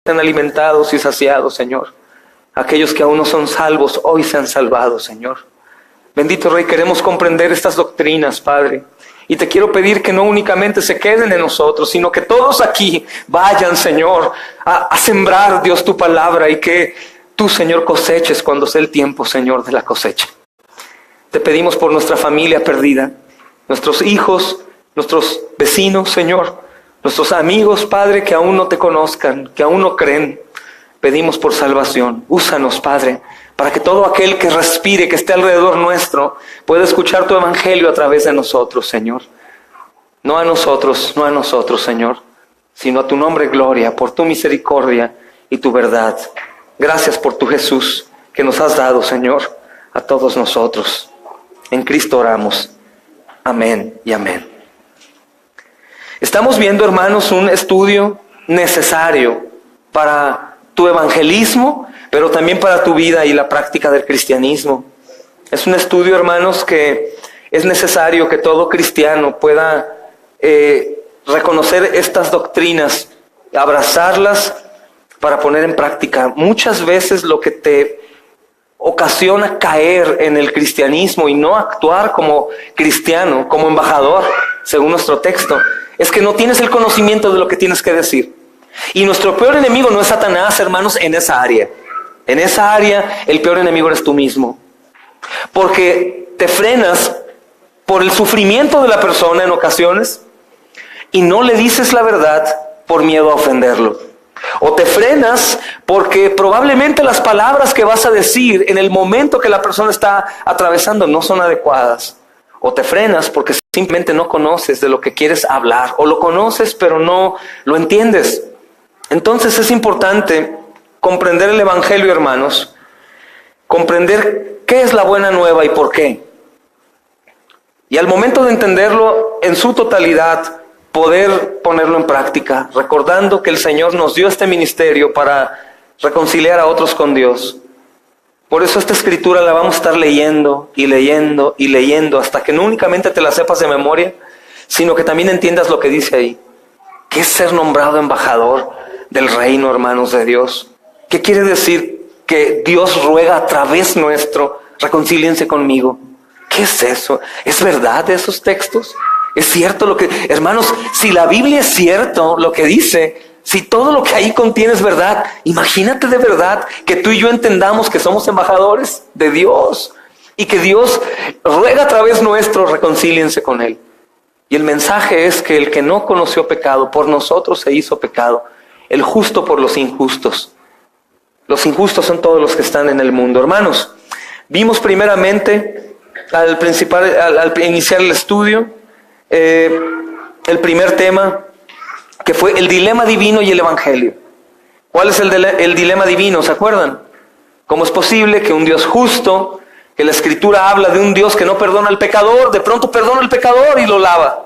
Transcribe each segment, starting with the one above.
sean alimentados y saciados, Señor. Aquellos que aún no son salvos, hoy sean salvados, Señor. Bendito Rey, queremos comprender estas doctrinas, Padre. Y te quiero pedir que no únicamente se queden en nosotros, sino que todos aquí vayan, Señor, a sembrar, Dios, tu palabra, y que tú, Señor, coseches cuando sea el tiempo, Señor, de la cosecha. Te pedimos por nuestra familia perdida, nuestros hijos, nuestros vecinos, Señor, nuestros amigos, Padre, que aún no te conozcan, que aún no creen. Pedimos por salvación. Úsanos, Padre, para que todo aquel que respire, que esté alrededor nuestro, pueda escuchar tu evangelio a través de nosotros, Señor. No a nosotros, Señor, sino a tu nombre gloria, por tu misericordia y tu verdad. Gracias por tu Jesús que nos has dado, Señor, a todos nosotros. En Cristo oramos. Amén y amén. Estamos viendo, hermanos, un estudio necesario para tu evangelismo, pero también para tu vida y la práctica del cristianismo. Es un estudio, hermanos, que es necesario que todo cristiano pueda reconocer estas doctrinas, abrazarlas para poner en práctica. Muchas veces lo que te ocasiona caer en el cristianismo y no actuar como cristiano, como embajador, según nuestro texto, es que no tienes el conocimiento de lo que tienes que decir. Y nuestro peor enemigo no es Satanás, hermanos, en esa área. En esa área, el peor enemigo eres tú mismo. Porque te frenas por el sufrimiento de la persona en ocasiones y no le dices la verdad por miedo a ofenderlo. O te frenas porque probablemente las palabras que vas a decir en el momento que la persona está atravesando no son adecuadas. O te frenas porque simplemente no conoces de lo que quieres hablar. O lo conoces pero no lo entiendes. Entonces es importante comprender el evangelio, hermanos. Comprender qué es la buena nueva y por qué. Y al momento de entenderlo en su totalidad, poder ponerlo en práctica, recordando que el Señor nos dio este ministerio para reconciliar a otros con Dios. Por eso esta escritura la vamos a estar leyendo y leyendo y leyendo hasta que no únicamente te la sepas de memoria, sino que también entiendas lo que dice ahí. ¿Qué es ser nombrado embajador del reino, hermanos de Dios? ¿Qué quiere decir que Dios ruega a través nuestro, reconcíliense conmigo? ¿Qué es eso? ¿Es verdad esos textos? ¿Es cierto lo que... Hermanos, si la Biblia es cierto lo que dice, si todo lo que ahí contiene es verdad, imagínate de verdad que tú y yo entendamos que somos embajadores de Dios y que Dios ruega a través nuestro, reconcíliense con Él. Y el mensaje es que el que no conoció pecado, por nosotros se hizo pecado, el justo por los injustos. Los injustos son todos los que están en el mundo. Hermanos, vimos primeramente al iniciar el estudio, el primer tema, que fue el dilema divino y el evangelio. ¿Cuál es el dilema divino? ¿Se acuerdan? ¿Cómo es posible que un Dios justo, que la Escritura habla de un Dios que no perdona al pecador, de pronto perdona al pecador y lo lava?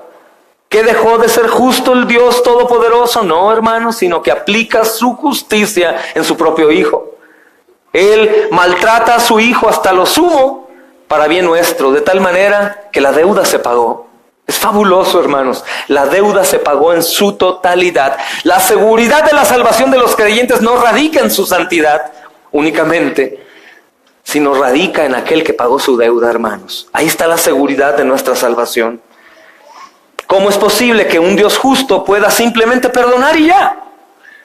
¿Que dejó de ser justo el Dios Todopoderoso? No, hermanos, sino que aplica su justicia en su propio Hijo. Él maltrata a su Hijo hasta lo sumo para bien nuestro, de tal manera que la deuda se pagó. Es fabuloso, hermanos. La deuda se pagó en su totalidad. La seguridad de la salvación de los creyentes no radica en su santidad únicamente, sino radica en aquel que pagó su deuda, hermanos. Ahí está la seguridad de nuestra salvación. ¿Cómo es posible que un Dios justo pueda simplemente perdonar y ya?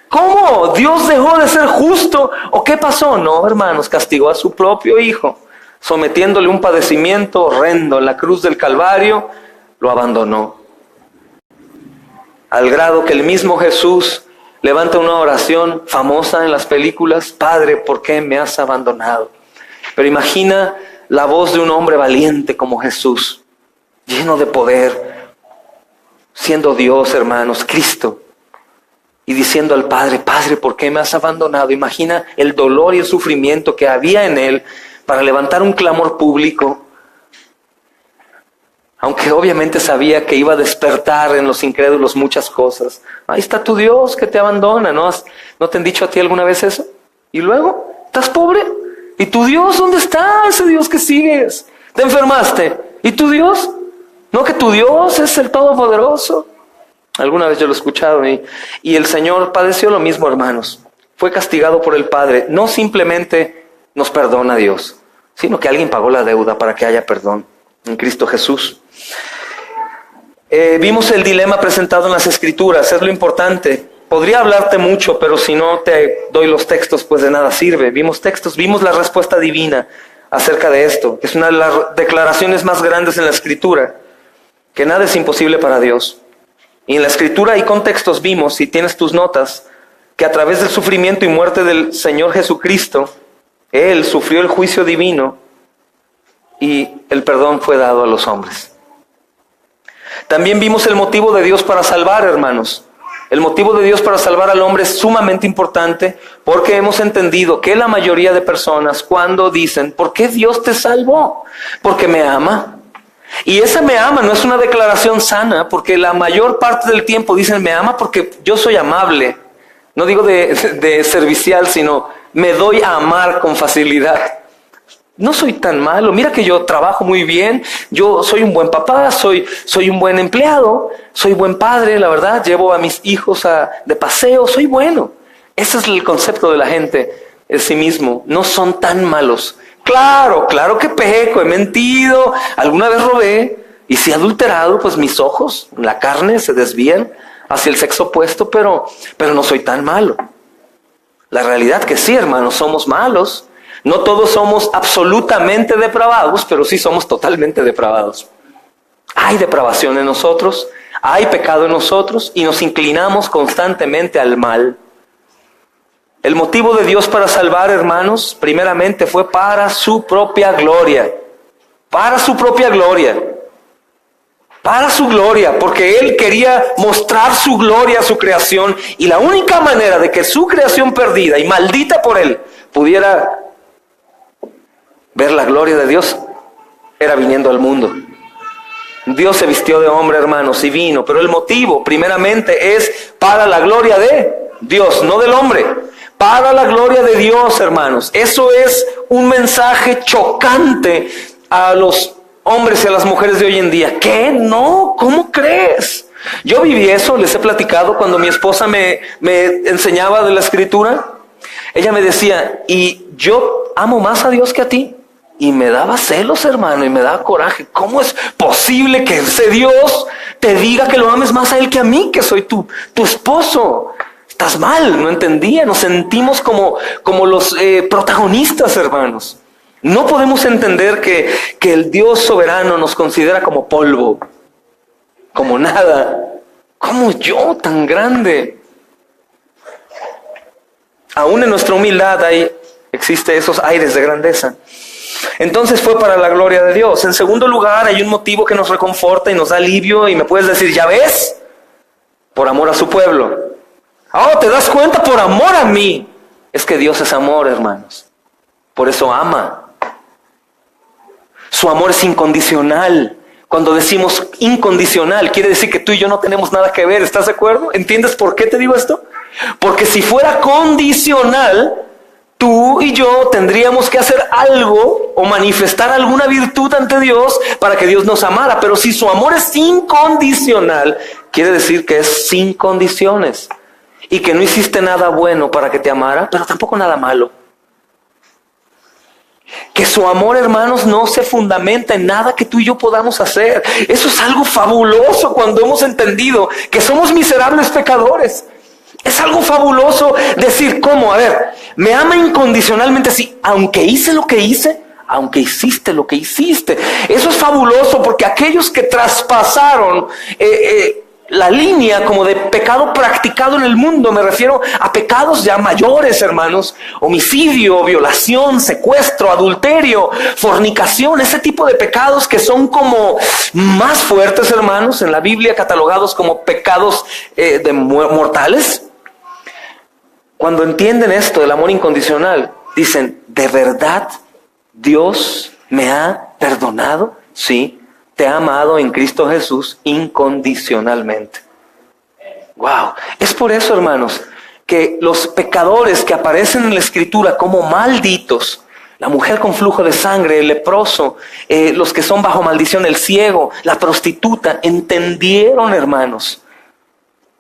¿Cómo? ¿Dios dejó de ser justo? ¿O qué pasó? No, hermanos, castigó a su propio Hijo, sometiéndole un padecimiento horrendo en la cruz del Calvario. Lo abandonó. Al grado que el mismo Jesús levanta una oración famosa en las películas: Padre, ¿por qué me has abandonado? Pero imagina la voz de un hombre valiente como Jesús, lleno de poder, siendo Dios, hermanos, Cristo, y diciendo al Padre: Padre, ¿por qué me has abandonado? Imagina el dolor y el sufrimiento que había en él para levantar un clamor público. Aunque obviamente sabía que iba a despertar en los incrédulos muchas cosas. Ahí está tu Dios que te abandona. ¿No te han dicho a ti alguna vez eso? ¿Y luego? ¿Estás pobre? ¿Y tu Dios dónde está? Ese Dios que sigues. ¿Te enfermaste? ¿Y tu Dios? ¿No que tu Dios es el Todopoderoso? Alguna vez yo lo he escuchado y el Señor padeció lo mismo, hermanos. fue castigado por el Padre. No simplemente nos perdona Dios, sino que alguien pagó la deuda para que haya perdón en Cristo Jesús. Vimos el dilema presentado en las Escrituras, es lo importante. Podría hablarte mucho, pero si no te doy los textos, pues de nada sirve. Vimos textos, vimos la respuesta divina acerca de esto. Es una de las declaraciones más grandes en la Escritura, que nada es imposible para Dios. Y en la Escritura y contextos vimos, si tienes tus notas, que a través del sufrimiento y muerte del Señor Jesucristo, Él sufrió el juicio divino y el perdón fue dado a los hombres. También vimos el motivo de Dios para salvar, hermanos. El motivo de Dios para salvar al hombre es sumamente importante porque hemos entendido que la mayoría de personas cuando dicen, ¿por qué Dios te salvó? Porque me ama. Y ese me ama no es una declaración sana, porque la mayor parte del tiempo dicen me ama porque yo soy amable. No digo de servicial, sino me doy a amar con facilidad. No soy tan malo, mira que yo trabajo muy bien, yo soy un buen papá, soy un buen empleado, soy buen padre, la verdad, llevo a mis hijos de paseo, soy bueno. Ese es el concepto de la gente en sí mismo, no son tan malos. Claro que peco, he mentido, alguna vez robé, y si he adulterado, pues mis ojos, la carne se desvían hacia el sexo opuesto, pero no soy tan malo. La realidad que sí, hermanos, somos malos. No todos somos absolutamente depravados, pero sí somos totalmente depravados. Hay depravación en nosotros, hay pecado en nosotros y nos inclinamos constantemente al mal. El motivo de Dios para salvar, hermanos, primeramente fue para su propia gloria. Para su propia gloria. Para su gloria, porque Él quería mostrar su gloria a su creación y la única manera de que su creación perdida y maldita por Él pudiera ver la gloria de Dios era viniendo al mundo. Dios se vistió de hombre, hermanos, y vino. Pero el motivo, primeramente, es para la gloria de Dios, no del hombre. Para la gloria de Dios, hermanos. Eso es un mensaje chocante a los hombres y a las mujeres de hoy en día. ¿Qué? No, ¿cómo crees? Yo viví eso, les he platicado cuando mi esposa me enseñaba de la Escritura. Ella me decía, y yo amo más a Dios que a ti. Y me daba celos, hermano, y me daba coraje. ¿Cómo es posible que ese Dios te diga que lo ames más a Él que a mí, que soy tu esposo? Estás mal, no entendía. Nos sentimos como los protagonistas, hermanos. No podemos entender que el Dios soberano nos considera como polvo, como nada. ¿Cómo yo, tan grande? Aún en nuestra humildad existe esos aires de grandeza. Entonces fue para la gloria de Dios. En segundo lugar, hay un motivo que nos reconforta y nos da alivio. Y me puedes decir, ¿ya ves? Por amor a su pueblo. Oh, ¿te das cuenta? Por amor a mí. Es que Dios es amor, hermanos. Por eso ama. Su amor es incondicional. Cuando decimos incondicional, quiere decir que tú y yo no tenemos nada que ver. ¿Estás de acuerdo? ¿Entiendes por qué te digo esto? Porque si fuera condicional, tú y yo tendríamos que hacer algo o manifestar alguna virtud ante Dios para que Dios nos amara. Pero si su amor es incondicional, quiere decir que es sin condiciones. Y que no hiciste nada bueno para que te amara, pero tampoco nada malo. Que su amor, hermanos, no se fundamenta en nada que tú y yo podamos hacer. Eso es algo fabuloso cuando hemos entendido que somos miserables pecadores. Es algo fabuloso decir, ¿cómo? A ver, me ama incondicionalmente, sí, aunque hice lo que hice, aunque hiciste lo que hiciste. Eso es fabuloso porque aquellos que traspasaron la línea como de pecado practicado en el mundo, me refiero a pecados ya mayores, hermanos, homicidio, violación, secuestro, adulterio, fornicación, ese tipo de pecados que son como más fuertes, hermanos, en la Biblia catalogados como pecados mortales. Cuando entienden esto del amor incondicional, dicen, ¿de verdad Dios me ha perdonado? Sí, te ha amado en Cristo Jesús incondicionalmente. Wow, es por eso, hermanos, que los pecadores que aparecen en la Escritura como malditos, la mujer con flujo de sangre, el leproso, los que son bajo maldición, el ciego, la prostituta, entendieron, hermanos,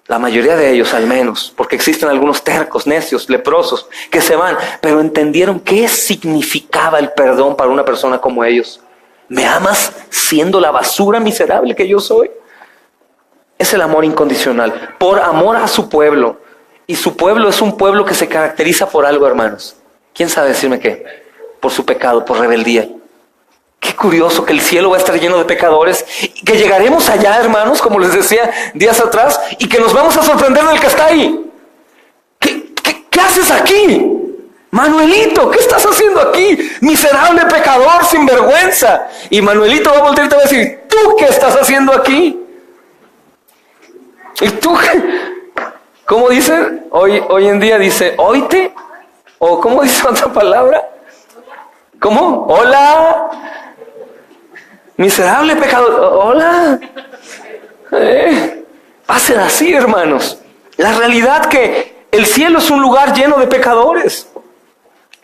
La mayoría de ellos al menos, porque existen algunos tercos, necios, leprosos, que se van, pero entendieron qué significaba el perdón para una persona como ellos. ¿Me amas siendo la basura miserable que yo soy? Es el amor incondicional, por amor a su pueblo. Y su pueblo es un pueblo que se caracteriza por algo, hermanos. ¿Quién sabe decirme qué? Por su pecado, por rebeldía. Qué curioso que el cielo va a estar lleno de pecadores, y que llegaremos allá, hermanos, como les decía días atrás, y que nos vamos a sorprender del que está ahí. ¿Qué haces aquí? Manuelito, ¿qué estás haciendo aquí? Miserable pecador, sin vergüenza. Y Manuelito va a voltear y te va a decir, ¿tú qué estás haciendo aquí? ¿Y tú qué? ¿Cómo dicen? Hoy en día dice, ¿oíte? ¿O cómo dice otra palabra? ¿Cómo? Hola. Miserable pecador. Hola. Va a ser así, hermanos. La realidad que el cielo es un lugar lleno de pecadores,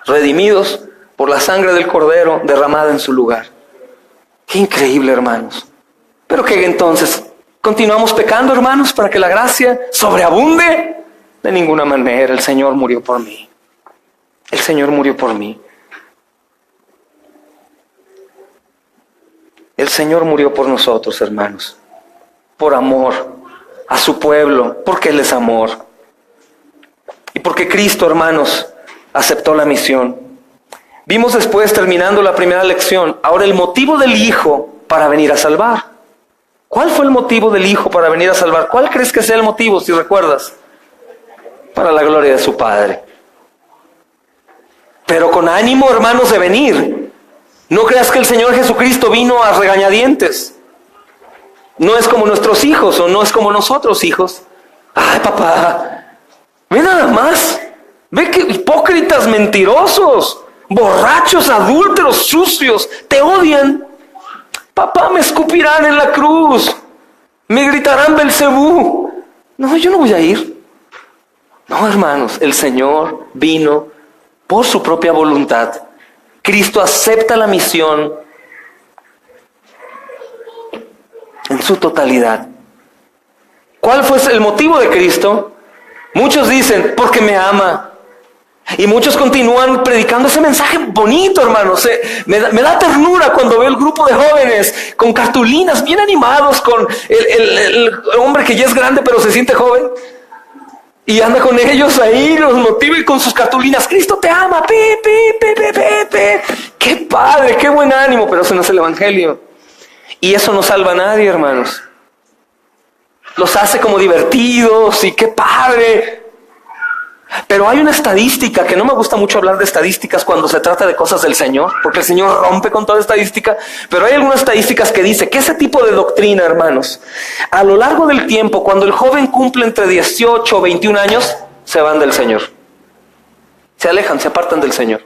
redimidos por la sangre del Cordero derramada en su lugar. Qué increíble, hermanos. Pero que entonces, ¿continuamos pecando, hermanos, para que la gracia sobreabunde? De ninguna manera. El Señor murió por mí. El Señor murió por mí. El Señor murió por nosotros, hermanos, por amor a su pueblo, porque Él es amor. Y porque Cristo, hermanos, aceptó la misión. Vimos después, terminando la primera lección, ahora el motivo del Hijo para venir a salvar. ¿Cuál fue el motivo del Hijo para venir a salvar? ¿Cuál crees que sea el motivo, si recuerdas? Para la gloria de su Padre. Pero con ánimo, hermanos, de venir. No creas que el Señor Jesucristo vino a regañadientes. No es como nuestros hijos, o no es como nosotros, hijos. Ay, papá, ve nada más. Ve que hipócritas, mentirosos, borrachos, adúlteros, sucios, te odian. Papá, me escupirán en la cruz. Me gritarán Belcebú. No, yo no voy a ir. No, hermanos, el Señor vino por su propia voluntad. Cristo acepta la misión en su totalidad. ¿Cuál fue el motivo de Cristo? Muchos dicen, porque me ama. Y muchos continúan predicando ese mensaje bonito, hermanos. Me da ternura cuando veo el grupo de jóvenes con cartulinas bien animados, con el hombre que ya es grande pero se siente joven. Y anda con ellos ahí, los motiva y con sus cartulinas, Cristo te ama, qué padre, qué buen ánimo, pero eso no es el Evangelio. Y eso no salva a nadie, hermanos. Los hace como divertidos y qué padre. Pero hay una estadística, que no me gusta mucho hablar de estadísticas cuando se trata de cosas del Señor, porque el Señor rompe con toda estadística, pero hay algunas estadísticas que dice que ese tipo de doctrina, hermanos, a lo largo del tiempo, cuando el joven cumple entre 18 o 21 años, se van del Señor. Se alejan, se apartan del Señor.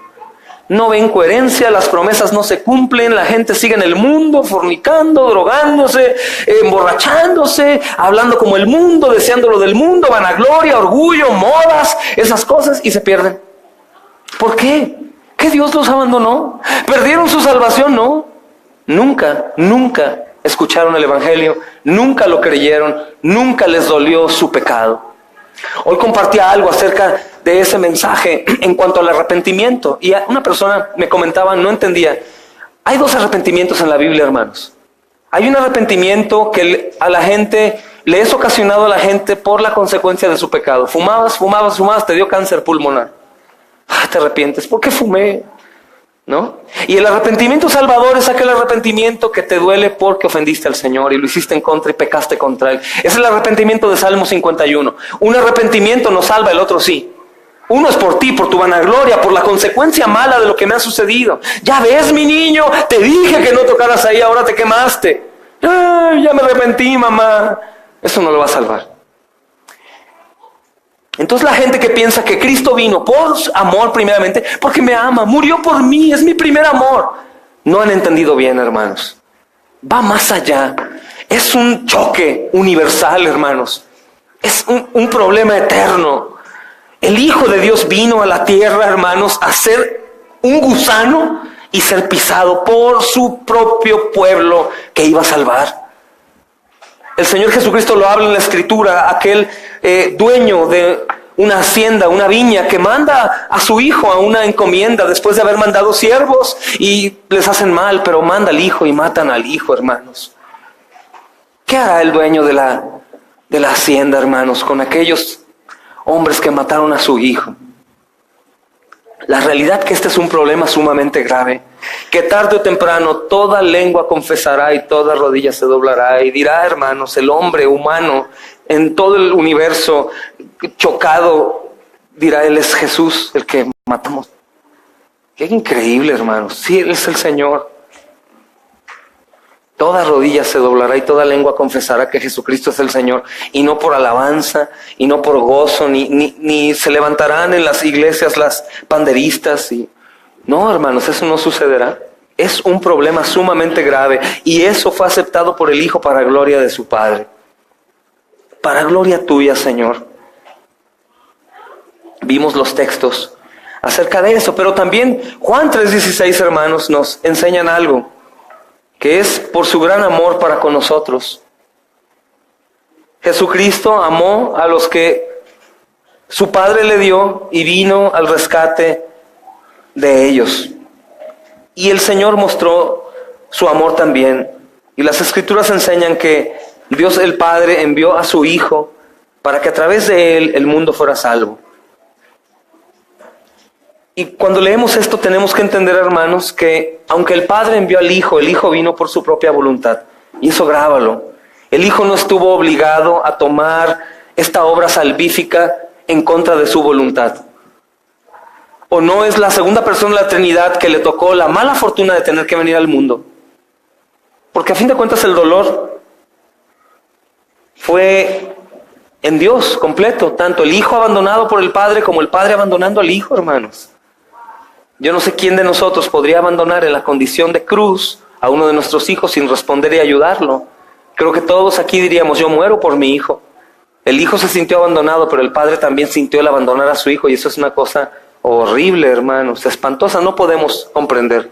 No ven coherencia, las promesas no se cumplen, la gente sigue en el mundo, fornicando, drogándose, emborrachándose, hablando como el mundo, deseando lo del mundo, vanagloria, orgullo, modas, esas cosas, y se pierden. ¿Por qué? ¿Que Dios los abandonó? ¿Perdieron su salvación? No. Nunca escucharon el Evangelio, nunca lo creyeron, nunca les dolió su pecado. Hoy compartía algo acerca de ese mensaje en cuanto al arrepentimiento, y una persona me comentaba, no entendía. Hay dos arrepentimientos en la Biblia, hermanos. Hay un arrepentimiento que a la gente le es ocasionado a la gente por la consecuencia de su pecado. Fumabas, te dio cáncer pulmonar. Te arrepientes, ¿por qué fumé? ¿No? Y el arrepentimiento salvador es aquel arrepentimiento que te duele porque ofendiste al Señor y lo hiciste en contra y pecaste contra Él. Es el arrepentimiento de Salmo 51. Un arrepentimiento no salva, el otro sí. Uno es por ti, por tu vanagloria, por la consecuencia mala de lo que me ha sucedido. Ya ves, mi niño, te dije que no tocaras ahí, ahora te quemaste. Ay, ya me arrepentí, mamá. Eso no lo va a salvar. Entonces la gente que piensa que Cristo vino por amor primeramente, porque me ama, murió por mí, es mi primer amor, no han entendido bien, hermanos. Va más allá. Es un choque universal, hermanos. Es un problema eterno. El Hijo de Dios vino a la tierra, hermanos, a ser un gusano y ser pisado por su propio pueblo que iba a salvar. El Señor Jesucristo lo habla en la Escritura, aquel dueño de una hacienda, una viña, que manda a su hijo a una encomienda después de haber mandado siervos y les hacen mal, pero manda al hijo y matan al hijo, hermanos. ¿Qué hará el dueño de la hacienda, hermanos, con aquellos hombres que mataron a su hijo? La realidad que este es un problema sumamente grave, que tarde o temprano toda lengua confesará y toda rodilla se doblará y dirá, hermanos, el hombre humano en todo el universo chocado dirá, Él es Jesús, el que matamos. Qué increíble, hermanos. Sí, Él es el Señor. Toda rodilla se doblará y toda lengua confesará que Jesucristo es el Señor. Y no por alabanza, y no por gozo, ni se levantarán en las iglesias las panderistas. No, hermanos, eso no sucederá. Es un problema sumamente grave. Y eso fue aceptado por el Hijo para gloria de su Padre. Para gloria tuya, Señor. Vimos los textos acerca de eso. Pero también Juan 3:16, hermanos, nos enseñan algo, que es por su gran amor para con nosotros. Jesucristo amó a los que su Padre le dio y vino al rescate de ellos. Y el Señor mostró su amor también. Y las Escrituras enseñan que Dios el Padre envió a su Hijo para que a través de Él el mundo fuera salvo. Y cuando leemos esto tenemos que entender, hermanos, que aunque el Padre envió al Hijo, el Hijo vino por su propia voluntad. Y eso grábalo. El Hijo no estuvo obligado a tomar esta obra salvífica en contra de su voluntad. O no es la segunda persona de la Trinidad que le tocó la mala fortuna de tener que venir al mundo. Porque a fin de cuentas el dolor fue en Dios completo. Tanto el Hijo abandonado por el Padre como el Padre abandonando al Hijo, hermanos. Yo no sé quién de nosotros podría abandonar en la condición de cruz a uno de nuestros hijos sin responder y ayudarlo. Creo que todos aquí diríamos, yo muero por mi hijo. El hijo se sintió abandonado, pero el padre también sintió el abandonar a su hijo, y eso es una cosa horrible, hermanos, espantosa, no podemos comprender.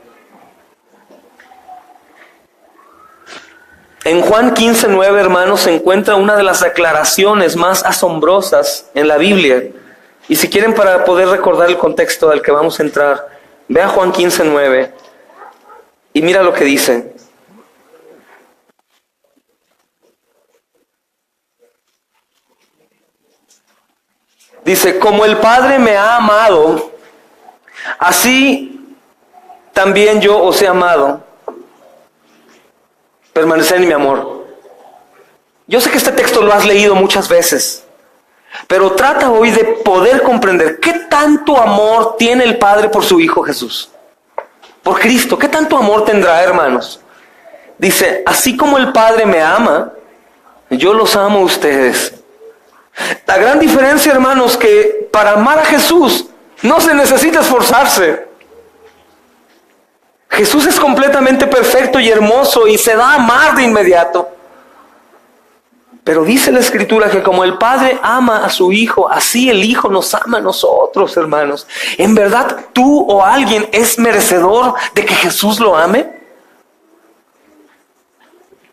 En Juan 15:9, hermanos, se encuentra una de las declaraciones más asombrosas en la Biblia. Y si quieren, para poder recordar el contexto al que vamos a entrar, vea Juan 15:9 y mira lo que dice. Dice, como el Padre me ha amado, así también yo os he amado. Permaneced en mi amor. Yo sé que este texto lo has leído muchas veces, pero trata hoy de poder comprender qué tanto amor tiene el Padre por su Hijo Jesús. Por Cristo, ¿qué tanto amor tendrá, hermanos? Dice, así como el Padre me ama, yo los amo a ustedes. La gran diferencia, hermanos, que para amar a Jesús no se necesita esforzarse. Jesús es completamente perfecto y hermoso y se da a amar de inmediato. Pero dice la Escritura que como el Padre ama a su Hijo, así el Hijo nos ama a nosotros, hermanos. ¿En verdad tú o alguien es merecedor de que Jesús lo ame?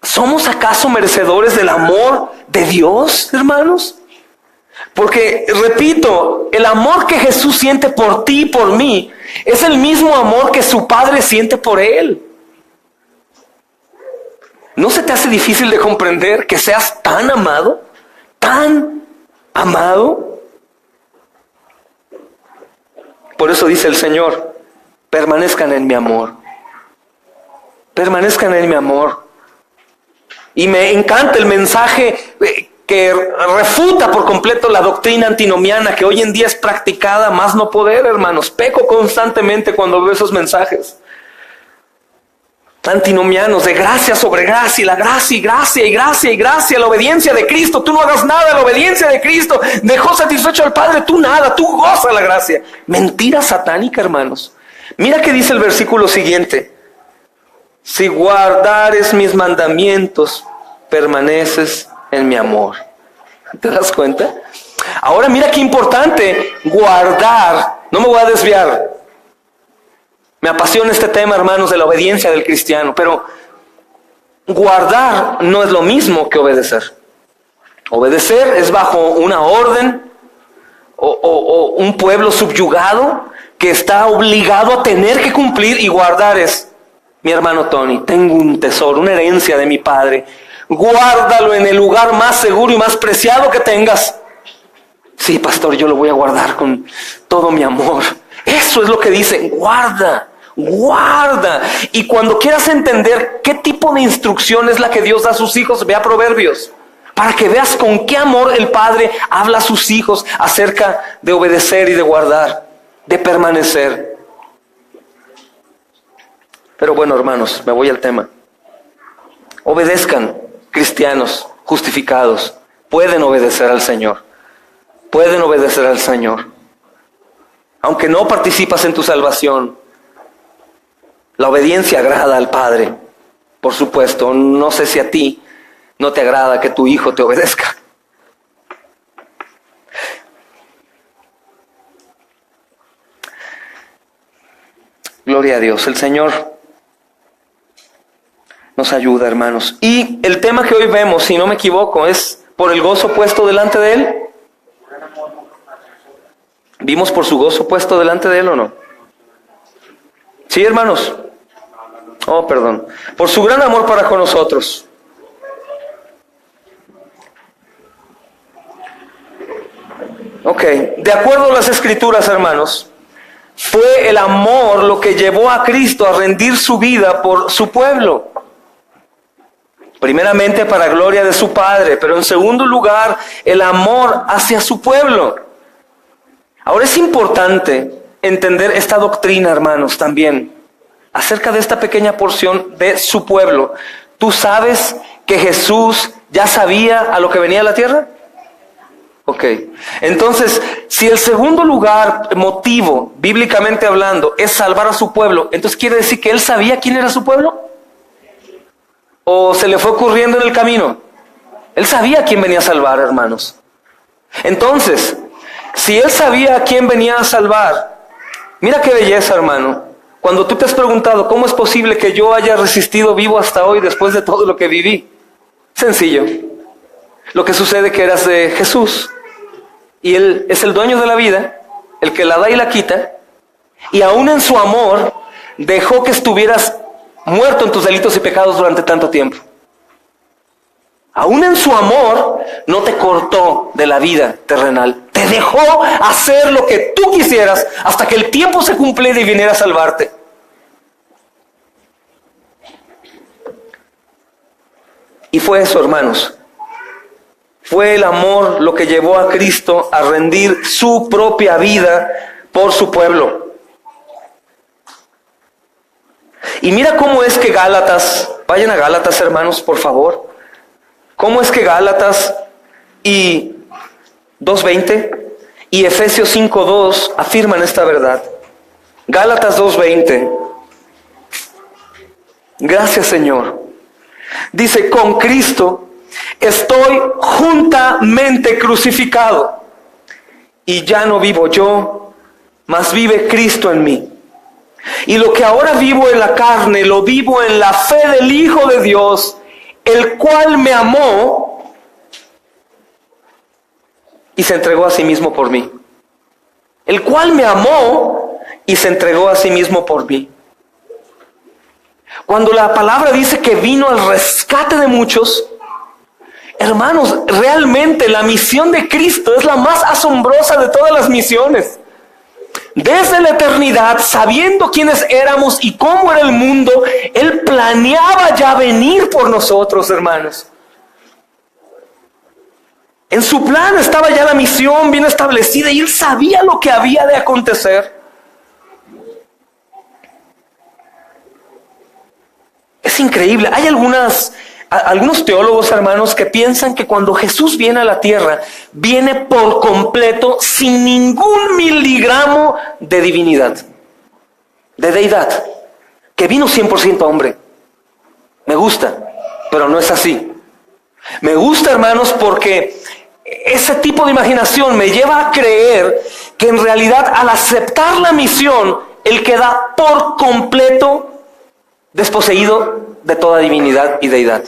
¿Somos acaso merecedores del amor de Dios, hermanos? Porque, repito, el amor que Jesús siente por ti y por mí es el mismo amor que su Padre siente por Él. ¿No se te hace difícil de comprender que seas tan amado? ¿Tan amado? Por eso dice el Señor, permanezcan en mi amor. Permanezcan en mi amor. Y me encanta el mensaje que refuta por completo la doctrina antinomiana que hoy en día es practicada más no poder, hermanos. Peco constantemente cuando veo esos mensajes antinomianos de gracia sobre gracia, y la gracia y gracia y gracia y gracia, la obediencia de Cristo, tú no hagas nada, la obediencia de Cristo dejó satisfecho al Padre, tú nada, tú goza la gracia. Mentira satánica, hermanos. Mira que dice el versículo siguiente, si guardares mis mandamientos, permaneces en mi amor. ¿Te das cuenta? Ahora mira qué importante, guardar. No me voy a desviar. Me apasiona este tema, hermanos, de la obediencia del cristiano, pero guardar no es lo mismo que obedecer. Obedecer es bajo una orden o un pueblo subyugado que está obligado a tener que cumplir, y guardar es, mi hermano Tony, tengo un tesoro, una herencia de mi padre, guárdalo en el lugar más seguro y más preciado que tengas. Sí, pastor, yo lo voy a guardar con todo mi amor. Eso es lo que dice, guarda. Guarda. Y cuando quieras entender qué tipo de instrucción es la que Dios da a sus hijos, ve a Proverbios, para que veas con qué amor el Padre habla a sus hijos acerca de obedecer y de guardar, de permanecer. Pero bueno, hermanos, me voy al tema. Obedezcan, cristianos justificados, pueden obedecer al Señor. Pueden obedecer al Señor. Aunque no participas en tu salvación, la obediencia agrada al Padre. Por supuesto, no sé si a ti no te agrada que tu hijo te obedezca. Gloria a Dios. El Señor nos ayuda, hermanos. Y el tema que hoy vemos, si no me equivoco, es por el gozo puesto delante de Él. ¿Vimos por su gozo puesto delante de Él o no? Sí, hermanos. Oh, perdón. Por su gran amor para con nosotros. Ok, de acuerdo a las Escrituras, hermanos, fue el amor lo que llevó a Cristo a rendir su vida por su pueblo. Primeramente para gloria de su Padre, pero en segundo lugar, el amor hacia su pueblo. Ahora es importante entender esta doctrina, hermanos, también, acerca de esta pequeña porción de su pueblo. ¿Tú sabes que Jesús ya sabía a lo que venía a la tierra? Ok, entonces, si el segundo lugar, motivo, bíblicamente hablando, es salvar a su pueblo, entonces quiere decir que Él sabía quién era su pueblo. ¿O se le fue ocurriendo en el camino? Él sabía quién venía a salvar, hermanos. Entonces, si Él sabía a quién venía a salvar, mira qué belleza, hermano. Cuando tú te has preguntado, ¿cómo es posible que yo haya resistido vivo hasta hoy después de todo lo que viví? Sencillo. Lo que sucede que eras de Jesús. Y Él es el dueño de la vida, el que la da y la quita. Y aún en su amor, dejó que estuvieras muerto en tus delitos y pecados durante tanto tiempo. Aún en su amor, no te cortó de la vida terrenal. Te dejó hacer lo que tú quisieras hasta que el tiempo se cumpliera y viniera a salvarte. Y fue eso, hermanos. Fue el amor lo que llevó a Cristo a rendir su propia vida por su pueblo. Y mira cómo es que Gálatas, vayan a Gálatas, hermanos, por favor. ¿Cómo es que Gálatas y 2:20 y Efesios 5:2 afirman esta verdad? Gálatas 2:20. Gracias, Señor. Dice, con Cristo estoy juntamente crucificado, y ya no vivo yo, mas vive Cristo en mí. Y lo que ahora vivo en la carne, lo vivo en la fe del Hijo de Dios, el cual me amó y se entregó a sí mismo por mí. El cual me amó y se entregó a sí mismo por mí. Cuando la palabra dice que vino al rescate de muchos, hermanos, realmente la misión de Cristo es la más asombrosa de todas las misiones. Desde la eternidad, sabiendo quiénes éramos y cómo era el mundo, Él planeaba ya venir por nosotros, hermanos. En su plan estaba ya la misión bien establecida y Él sabía lo que había de acontecer. Es increíble. Hay algunos teólogos, hermanos, que piensan que cuando Jesús viene a la tierra, viene por completo sin ningún miligramo de divinidad, de deidad, que vino 100% hombre. Me gusta, pero no es así. Me gusta, hermanos, porque ese tipo de imaginación me lleva a creer que en realidad al aceptar la misión, Él queda por completo desposeído de toda divinidad y deidad.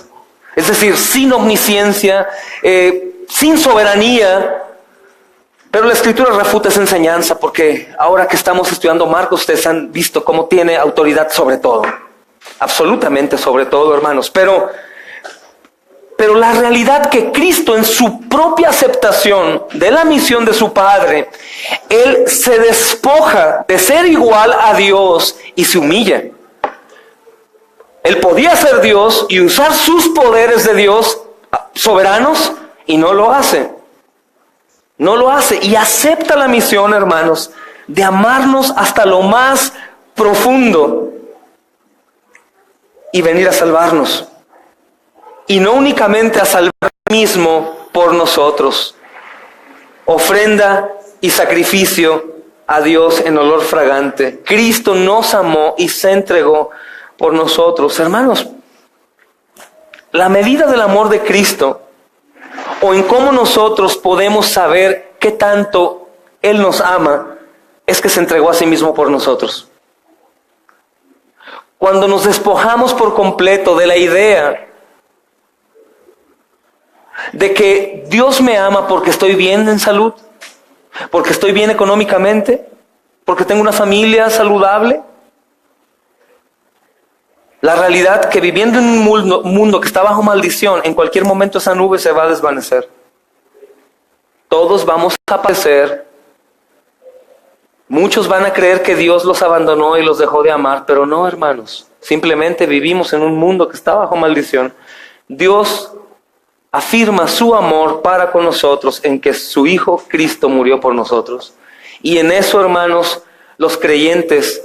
Es decir, sin omnisciencia, sin soberanía. Pero la Escritura refuta esa enseñanza, porque ahora que estamos estudiando Marcos, ustedes han visto cómo tiene autoridad sobre todo. Absolutamente sobre todo, hermanos. Pero la realidad que Cristo, en su propia aceptación de la misión de su Padre, Él se despoja de ser igual a Dios y se humilla. Él podía ser Dios y usar sus poderes de Dios soberanos, y no lo hace. No lo hace y acepta la misión, hermanos, de amarnos hasta lo más profundo y venir a salvarnos. Y no únicamente a salvar mismo por nosotros. Ofrenda y sacrificio a Dios en olor fragante. Cristo nos amó y se entregó por nosotros. Hermanos, la medida del amor de Cristo, o en cómo nosotros podemos saber qué tanto Él nos ama, es que se entregó a sí mismo por nosotros. Cuando nos despojamos por completo de la idea de que Dios me ama porque estoy bien en salud, porque estoy bien económicamente, porque tengo una familia saludable. La realidad que viviendo en un mundo que está bajo maldición, en cualquier momento esa nube se va a desvanecer. Todos vamos a padecer. Muchos van a creer que Dios los abandonó y los dejó de amar, pero no, hermanos. Simplemente vivimos en un mundo que está bajo maldición. Dios afirma su amor para con nosotros en que su Hijo Cristo murió por nosotros. Y en eso, hermanos, los creyentes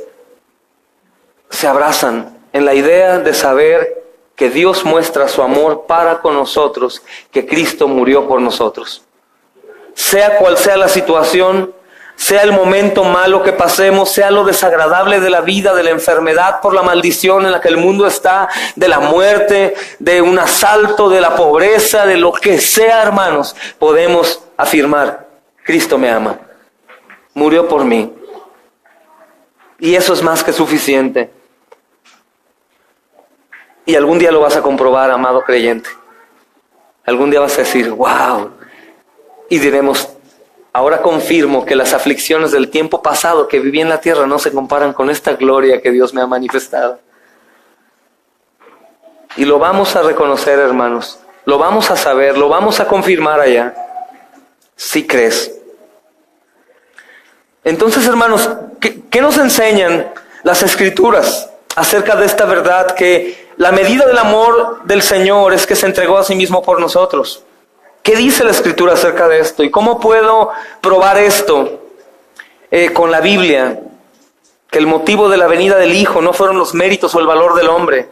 se abrazan en la idea de saber que Dios muestra su amor para con nosotros, que Cristo murió por nosotros. Sea cual sea la situación, sea el momento malo que pasemos, sea lo desagradable de la vida, de la enfermedad por la maldición en la que el mundo está, de la muerte, de un asalto, de la pobreza, de lo que sea, hermanos, podemos afirmar: Cristo me ama, murió por mí. Y eso es más que suficiente. Y algún día lo vas a comprobar, amado creyente. Algún día vas a decir: wow. Y diremos: ahora confirmo que las aflicciones del tiempo pasado que viví en la tierra no se comparan con esta gloria que Dios me ha manifestado. Y lo vamos a reconocer, hermanos. Lo vamos a saber, lo vamos a confirmar allá. Si crees. Entonces, hermanos, ¿qué nos enseñan las Escrituras acerca de esta verdad? Que la medida del amor del Señor es que se entregó a sí mismo por nosotros. ¿Qué dice la Escritura acerca de esto? ¿Y cómo puedo probar esto con la Biblia? Que el motivo de la venida del Hijo no fueron los méritos o el valor del hombre.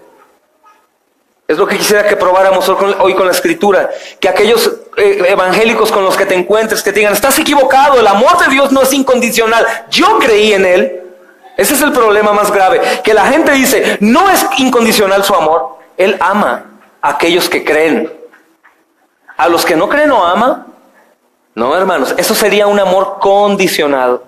Es lo que quisiera que probáramos hoy con la Escritura. Que aquellos evangélicos con los que te encuentres que te digan: estás equivocado, el amor de Dios no es incondicional, yo creí en Él. Ese es el problema más grave. Que la gente dice: no es incondicional su amor. Él ama a aquellos que creen. A los que no creen no ama. No, hermanos, eso sería un amor condicionado.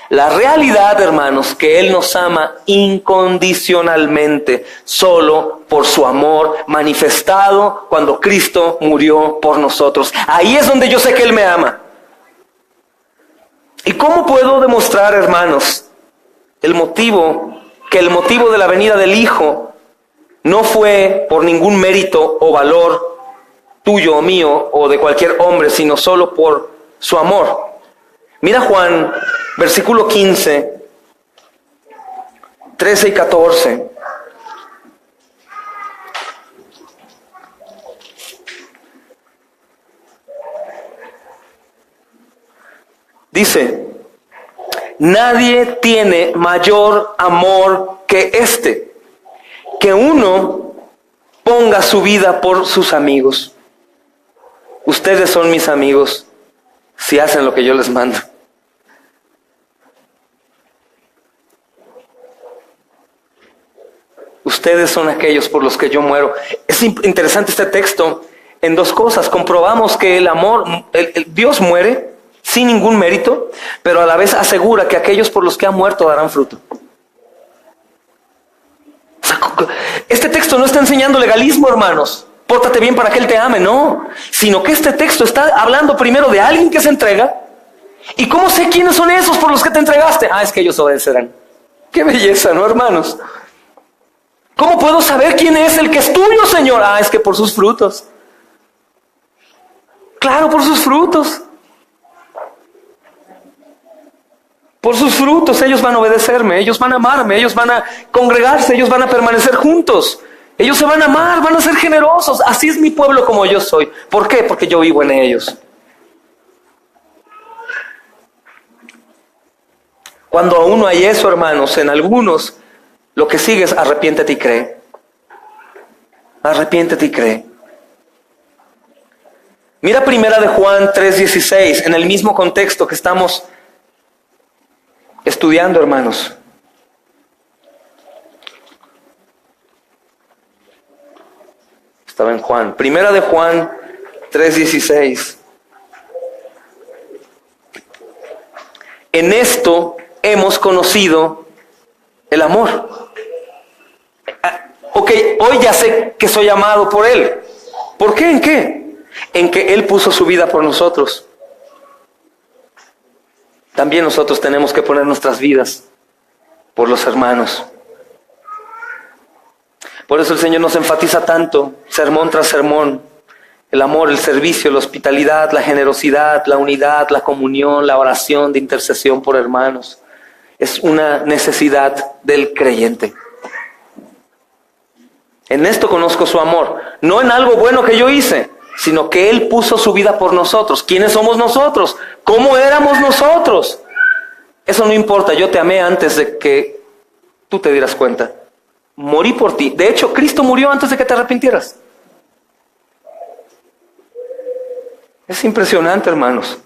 La realidad, hermanos, que Él nos ama incondicionalmente, solo por su amor manifestado cuando Cristo murió por nosotros. Ahí es donde yo sé que Él me ama. ¿Y cómo puedo demostrar, hermanos, que el motivo de la venida del Hijo no fue por ningún mérito o valor tuyo o mío o de cualquier hombre, sino solo por su amor? Mira Juan, versículo 15, 13 y 14. Dice: nadie tiene mayor amor que este, que uno ponga su vida por sus amigos. Ustedes son mis amigos si hacen lo que yo les mando. Ustedes son aquellos por los que yo muero. Es interesante este texto en dos cosas. Comprobamos que el amor, Dios muere sin ningún mérito, pero a la vez asegura que aquellos por los que ha muerto darán fruto. O sea, Este texto no está enseñando legalismo, hermanos. Pórtate bien para que Él te ame, no. Sino que este texto está hablando primero de alguien que se entrega. ¿Y cómo sé quiénes son esos por los que te entregaste? Es que ellos obedecerán. Qué belleza, ¿no, hermanos? ¿Cómo puedo saber quién es el que es tuyo, Señor? Es que por sus frutos. Claro, por sus frutos. Por sus frutos ellos van a obedecerme, ellos van a amarme, ellos van a congregarse, ellos van a permanecer juntos. Ellos se van a amar, van a ser generosos. Así es mi pueblo como yo soy. ¿Por qué? Porque yo vivo en ellos. Cuando aún no hay eso, hermanos, en algunos, lo que sigue es arrepiéntete y cree. Arrepiéntete y cree. Mira primera de Juan 3:16, en el mismo contexto que estamos estudiando, hermanos. Estaba en Juan. Primera de Juan 3:16. En esto hemos conocido el amor. Ok, hoy ya sé que soy amado por Él. ¿Por qué? ¿En qué? En que Él puso su vida por nosotros. También nosotros tenemos que poner nuestras vidas por los hermanos. Por eso el Señor nos enfatiza tanto, sermón tras sermón, el amor, el servicio, la hospitalidad, la generosidad, la unidad, la comunión, la oración de intercesión por hermanos. Es una necesidad del creyente. En esto conozco su amor, no en algo bueno que yo hice, sino que Él puso su vida por nosotros. ¿Quiénes somos nosotros? ¿Cómo éramos nosotros? Eso no importa, yo te amé antes de que tú te dieras cuenta. Morí por ti. De hecho, Cristo murió antes de que te arrepintieras. Es impresionante, hermanos.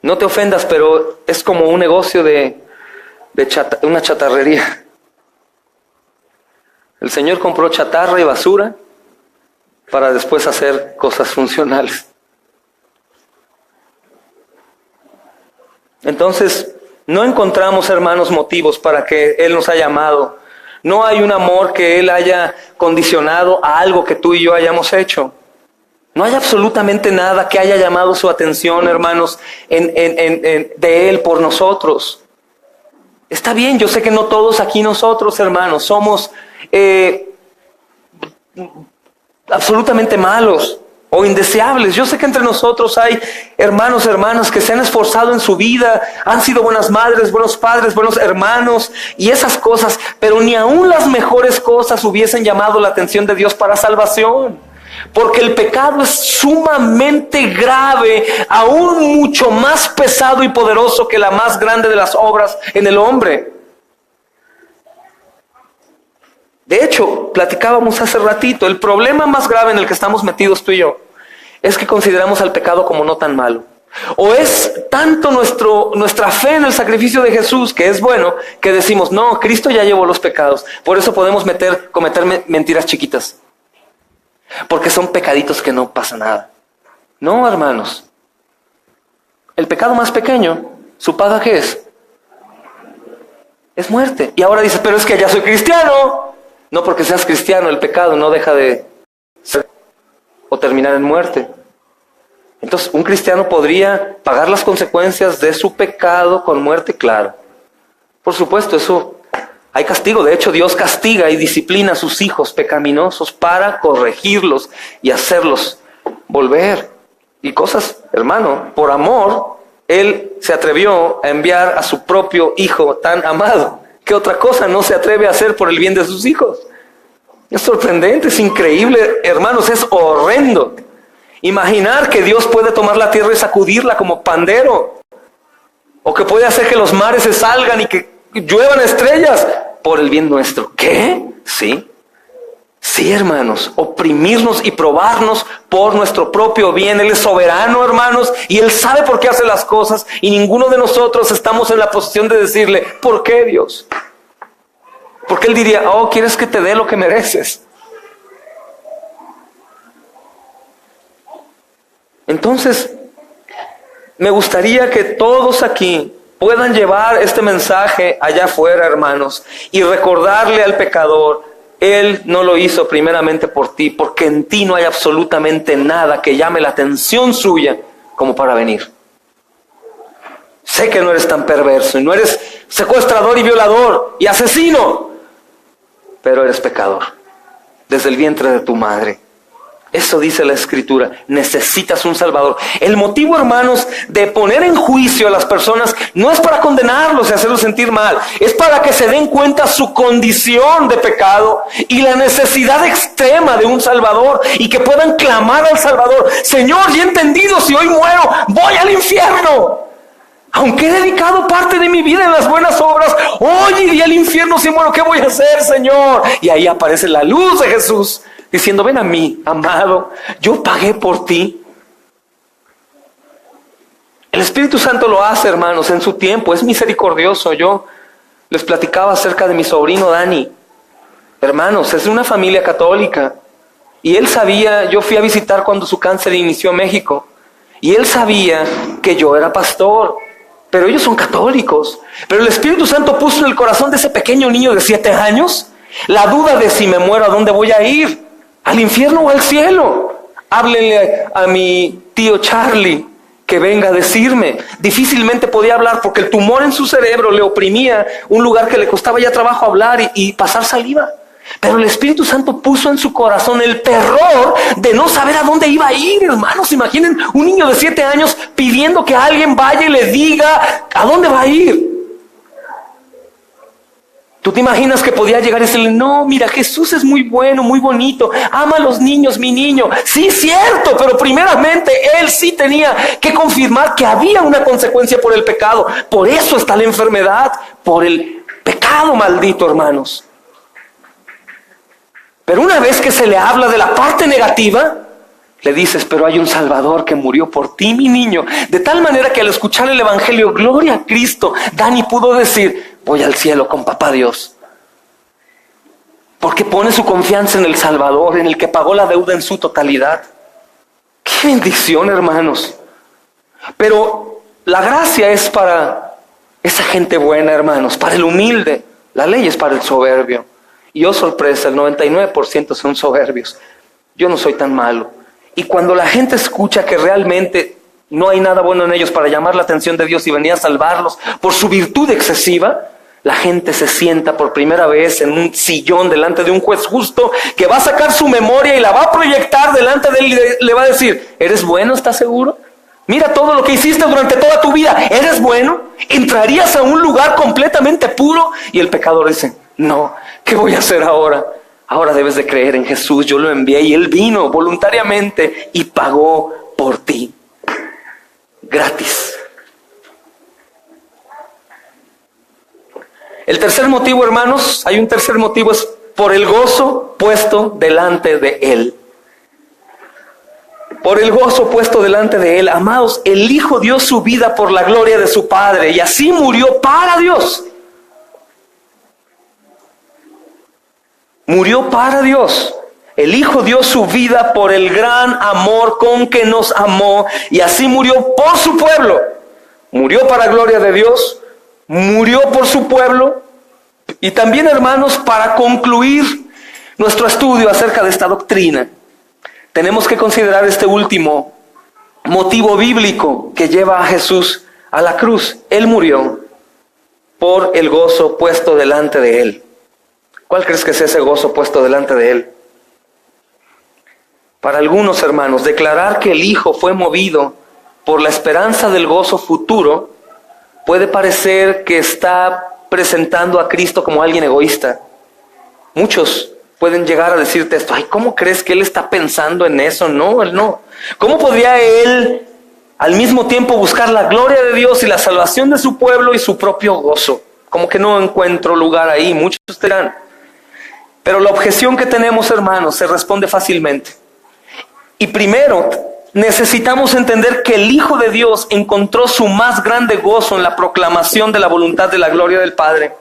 No te ofendas, pero es como un negocio de una chatarrería. El Señor compró chatarra y basura para después hacer cosas funcionales. Entonces, no encontramos, hermanos, motivos para que Él nos haya amado. No hay un amor que Él haya condicionado a algo que tú y yo hayamos hecho. No hay absolutamente nada que haya llamado su atención, hermanos, de Él por nosotros. Está bien, yo sé que no todos aquí nosotros, hermanos, somos absolutamente malos o indeseables. Yo sé que entre nosotros hay hermanos, hermanas que se han esforzado en su vida, han sido buenas madres, buenos padres, buenos hermanos y esas cosas, pero ni aún las mejores cosas hubiesen llamado la atención de Dios para salvación. Porque el pecado es sumamente grave, aún mucho más pesado y poderoso que la más grande de las obras en el hombre. De hecho, platicábamos hace ratito, el problema más grave en el que estamos metidos tú y yo es que consideramos al pecado como no tan malo. O es tanto nuestra fe en el sacrificio de Jesús, que es bueno, que decimos, no, Cristo ya llevó los pecados, por eso podemos cometer mentiras chiquitas. Porque son pecaditos que no pasa nada. No, hermanos. El pecado más pequeño, ¿su paga qué es? Es muerte. Y ahora dices, pero es que ya soy cristiano. No, porque seas cristiano, el pecado no deja de ser o terminar en muerte. Entonces, un cristiano podría pagar las consecuencias de su pecado con muerte, claro. Por supuesto, eso hay castigo. De hecho, Dios castiga y disciplina a sus hijos pecaminosos para corregirlos y hacerlos volver. Y cosas, hermano, por amor, Él se atrevió a enviar a su propio hijo tan amado. ¿Qué otra cosa no se atreve a hacer por el bien de sus hijos? Es sorprendente, es increíble, hermanos, es horrendo. Imaginar que Dios puede tomar la tierra y sacudirla como pandero. O que puede hacer que los mares se salgan y que lluevan estrellas por el bien nuestro. ¿Qué? Sí. Sí, hermanos. Oprimirnos y probarnos por nuestro propio bien. Él es soberano, hermanos, y Él sabe por qué hace las cosas. Y ninguno de nosotros estamos en la posición de decirle, ¿por qué, Dios? Porque Él diría, oh, ¿quieres que te dé lo que mereces? Entonces, me gustaría que todos aquí puedan llevar este mensaje allá afuera, hermanos, y recordarle al pecador: Él no lo hizo primeramente por ti, porque en ti no hay absolutamente nada que llame la atención suya como para venir. Sé que no eres tan perverso y no eres secuestrador y violador y asesino, pero eres pecador desde el vientre de tu madre. Eso dice la Escritura. Necesitas un Salvador. El motivo, hermanos, de poner en juicio a las personas no es para condenarlos y hacerlos sentir mal. Es para que se den cuenta su condición de pecado y la necesidad extrema de un Salvador, y que puedan clamar al Salvador: Señor, ya he entendido, si hoy muero, voy al infierno. Aunque he dedicado parte de mi vida en las buenas obras, hoy iría al infierno si muero. ¿Qué voy a hacer, Señor? Y ahí aparece la luz de Jesús diciendo: ven a mí, amado, yo pagué por ti. El Espíritu Santo lo hace, hermanos, en su tiempo. Es misericordioso. Yo les platicaba acerca de mi sobrino Dani. Hermanos, es de una familia católica. Y él sabía, yo fui a visitar cuando su cáncer inició en México. Y él sabía que yo era pastor. Pero ellos son católicos. Pero el Espíritu Santo puso en el corazón de ese pequeño niño de 7 años la duda de: si me muero, ¿a dónde voy a ir? ¿Al infierno o al cielo? Háblenle a mi tío Charlie que venga a decirme. Difícilmente podía hablar porque el tumor en su cerebro le oprimía un lugar que le costaba ya trabajo hablar y pasar saliva. Pero el Espíritu Santo puso en su corazón el terror de no saber a dónde iba a ir, hermanos. Imaginen un niño de 7 años pidiendo que alguien vaya y le diga a dónde va a ir. ¿Tú te imaginas que podía llegar y decirle: no, mira, Jesús es muy bueno, muy bonito, ama a los niños, mi niño? Sí, cierto, pero primeramente él sí tenía que confirmar que había una consecuencia por el pecado. Por eso está la enfermedad, por el pecado maldito, hermanos. Pero una vez que se le habla de la parte negativa, le dices: pero hay un Salvador que murió por ti, mi niño. De tal manera que al escuchar el Evangelio, gloria a Cristo, Dani pudo decir: voy al cielo con papá Dios. Porque pone su confianza en el Salvador, en el que pagó la deuda en su totalidad. ¡Qué bendición, hermanos! Pero la gracia es para esa gente buena, hermanos, para el humilde. La ley es para el soberbio. Y oh sorpresa, el 99% son soberbios. Yo no soy tan malo. Y cuando la gente escucha que realmente no hay nada bueno en ellos para llamar la atención de Dios y venir a salvarlos por su virtud excesiva, la gente se sienta por primera vez en un sillón delante de un juez justo que va a sacar su memoria y la va a proyectar delante de él y le va a decir: ¿eres bueno? ¿Estás seguro? Mira todo lo que hiciste durante toda tu vida. ¿Eres bueno? ¿Entrarías a un lugar completamente puro? Y el pecador dice: no, ¿qué voy a hacer ahora? Ahora debes de creer en Jesús. Yo lo envié y Él vino voluntariamente y pagó por ti. Gratis. El tercer motivo, hermanos, hay un tercer motivo, es por el gozo puesto delante de Él. Por el gozo puesto delante de Él. Amados, el Hijo dio su vida por la gloria de su Padre y así murió para Dios. Murió para Dios. El Hijo dio su vida por el gran amor con que nos amó y así murió por su pueblo. Murió para gloria de Dios, murió por su pueblo. Y también, hermanos, para concluir nuestro estudio acerca de esta doctrina, tenemos que considerar este último motivo bíblico que lleva a Jesús a la cruz. Él murió por el gozo puesto delante de Él. ¿Cuál crees que es ese gozo puesto delante de Él? Para algunos, hermanos, declarar que el Hijo fue movido por la esperanza del gozo futuro puede parecer que está presentando a Cristo como alguien egoísta. Muchos pueden llegar a decirte esto: ay, ¿cómo crees que Él está pensando en eso? No, Él no. ¿Cómo podría Él al mismo tiempo buscar la gloria de Dios y la salvación de su pueblo y su propio gozo? Como que no encuentro lugar ahí. Muchos dirán. Pero la objeción que tenemos, hermanos, se responde fácilmente. Y primero, necesitamos entender que el Hijo de Dios encontró su más grande gozo en la proclamación de la voluntad de la gloria del Padre.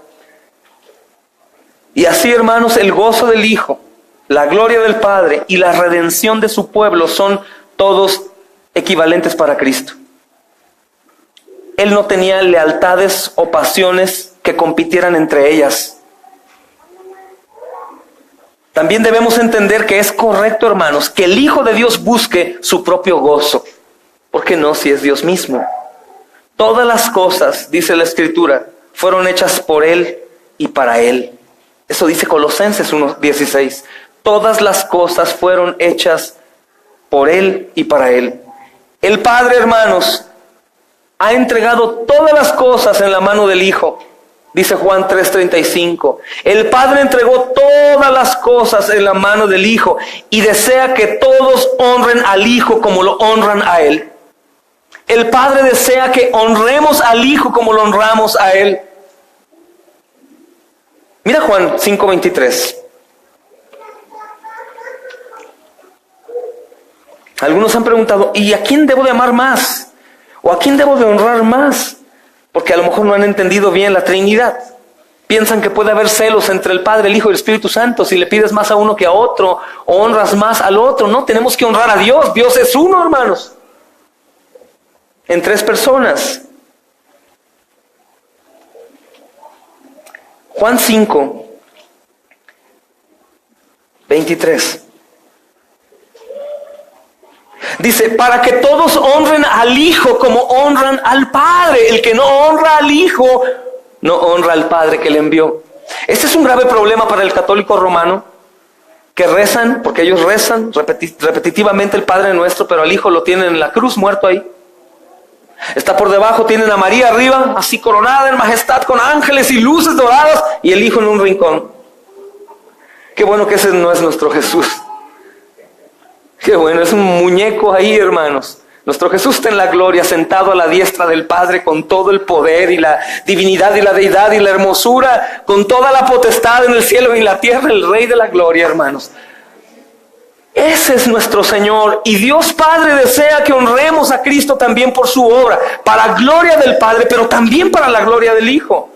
Y así, hermanos, el gozo del Hijo, la gloria del Padre y la redención de su pueblo son todos equivalentes para Cristo. Él no tenía lealtades o pasiones que compitieran entre ellas. También debemos entender que es correcto, hermanos, que el Hijo de Dios busque su propio gozo. ¿Por qué no, si es Dios mismo? Todas las cosas, dice la Escritura, fueron hechas por Él y para Él. Eso dice Colosenses 1:16. Todas las cosas fueron hechas por Él y para Él. El Padre, hermanos, ha entregado todas las cosas en la mano del Hijo. Dice Juan 3:35. El Padre entregó todas las cosas en la mano del Hijo y desea que todos honren al Hijo como lo honran a Él. El Padre desea que honremos al Hijo como lo honramos a Él. Mira Juan 5:23. Algunos han preguntado, ¿y a quién debo de amar más? ¿O a quién debo de honrar más? Porque a lo mejor no han entendido bien la Trinidad. Piensan que puede haber celos entre el Padre, el Hijo y el Espíritu Santo. Si le pides más a uno que a otro, o honras más al otro. No, tenemos que honrar a Dios. Dios es uno, hermanos. En 3 personas. Juan 5:23. Dice, para que todos honren al Hijo como honran al Padre. El que no honra al Hijo, no honra al Padre que le envió. Este es un grave problema para el católico romano, que rezan, porque ellos rezan repetitivamente el Padre Nuestro, pero al Hijo lo tienen en la cruz, muerto ahí. Está por debajo, tienen a María arriba, así coronada en majestad, con ángeles y luces doradas, y el Hijo en un rincón. Qué bueno que ese no es nuestro Jesús. Qué bueno, es un muñeco ahí, hermanos. Nuestro Jesús está en la gloria, sentado a la diestra del Padre, con todo el poder y la divinidad y la deidad y la hermosura, con toda la potestad en el cielo y en la tierra, el Rey de la gloria, hermanos. Ese es nuestro Señor, y Dios Padre desea que honremos a Cristo también por su obra, para gloria del Padre, pero también para la gloria del Hijo.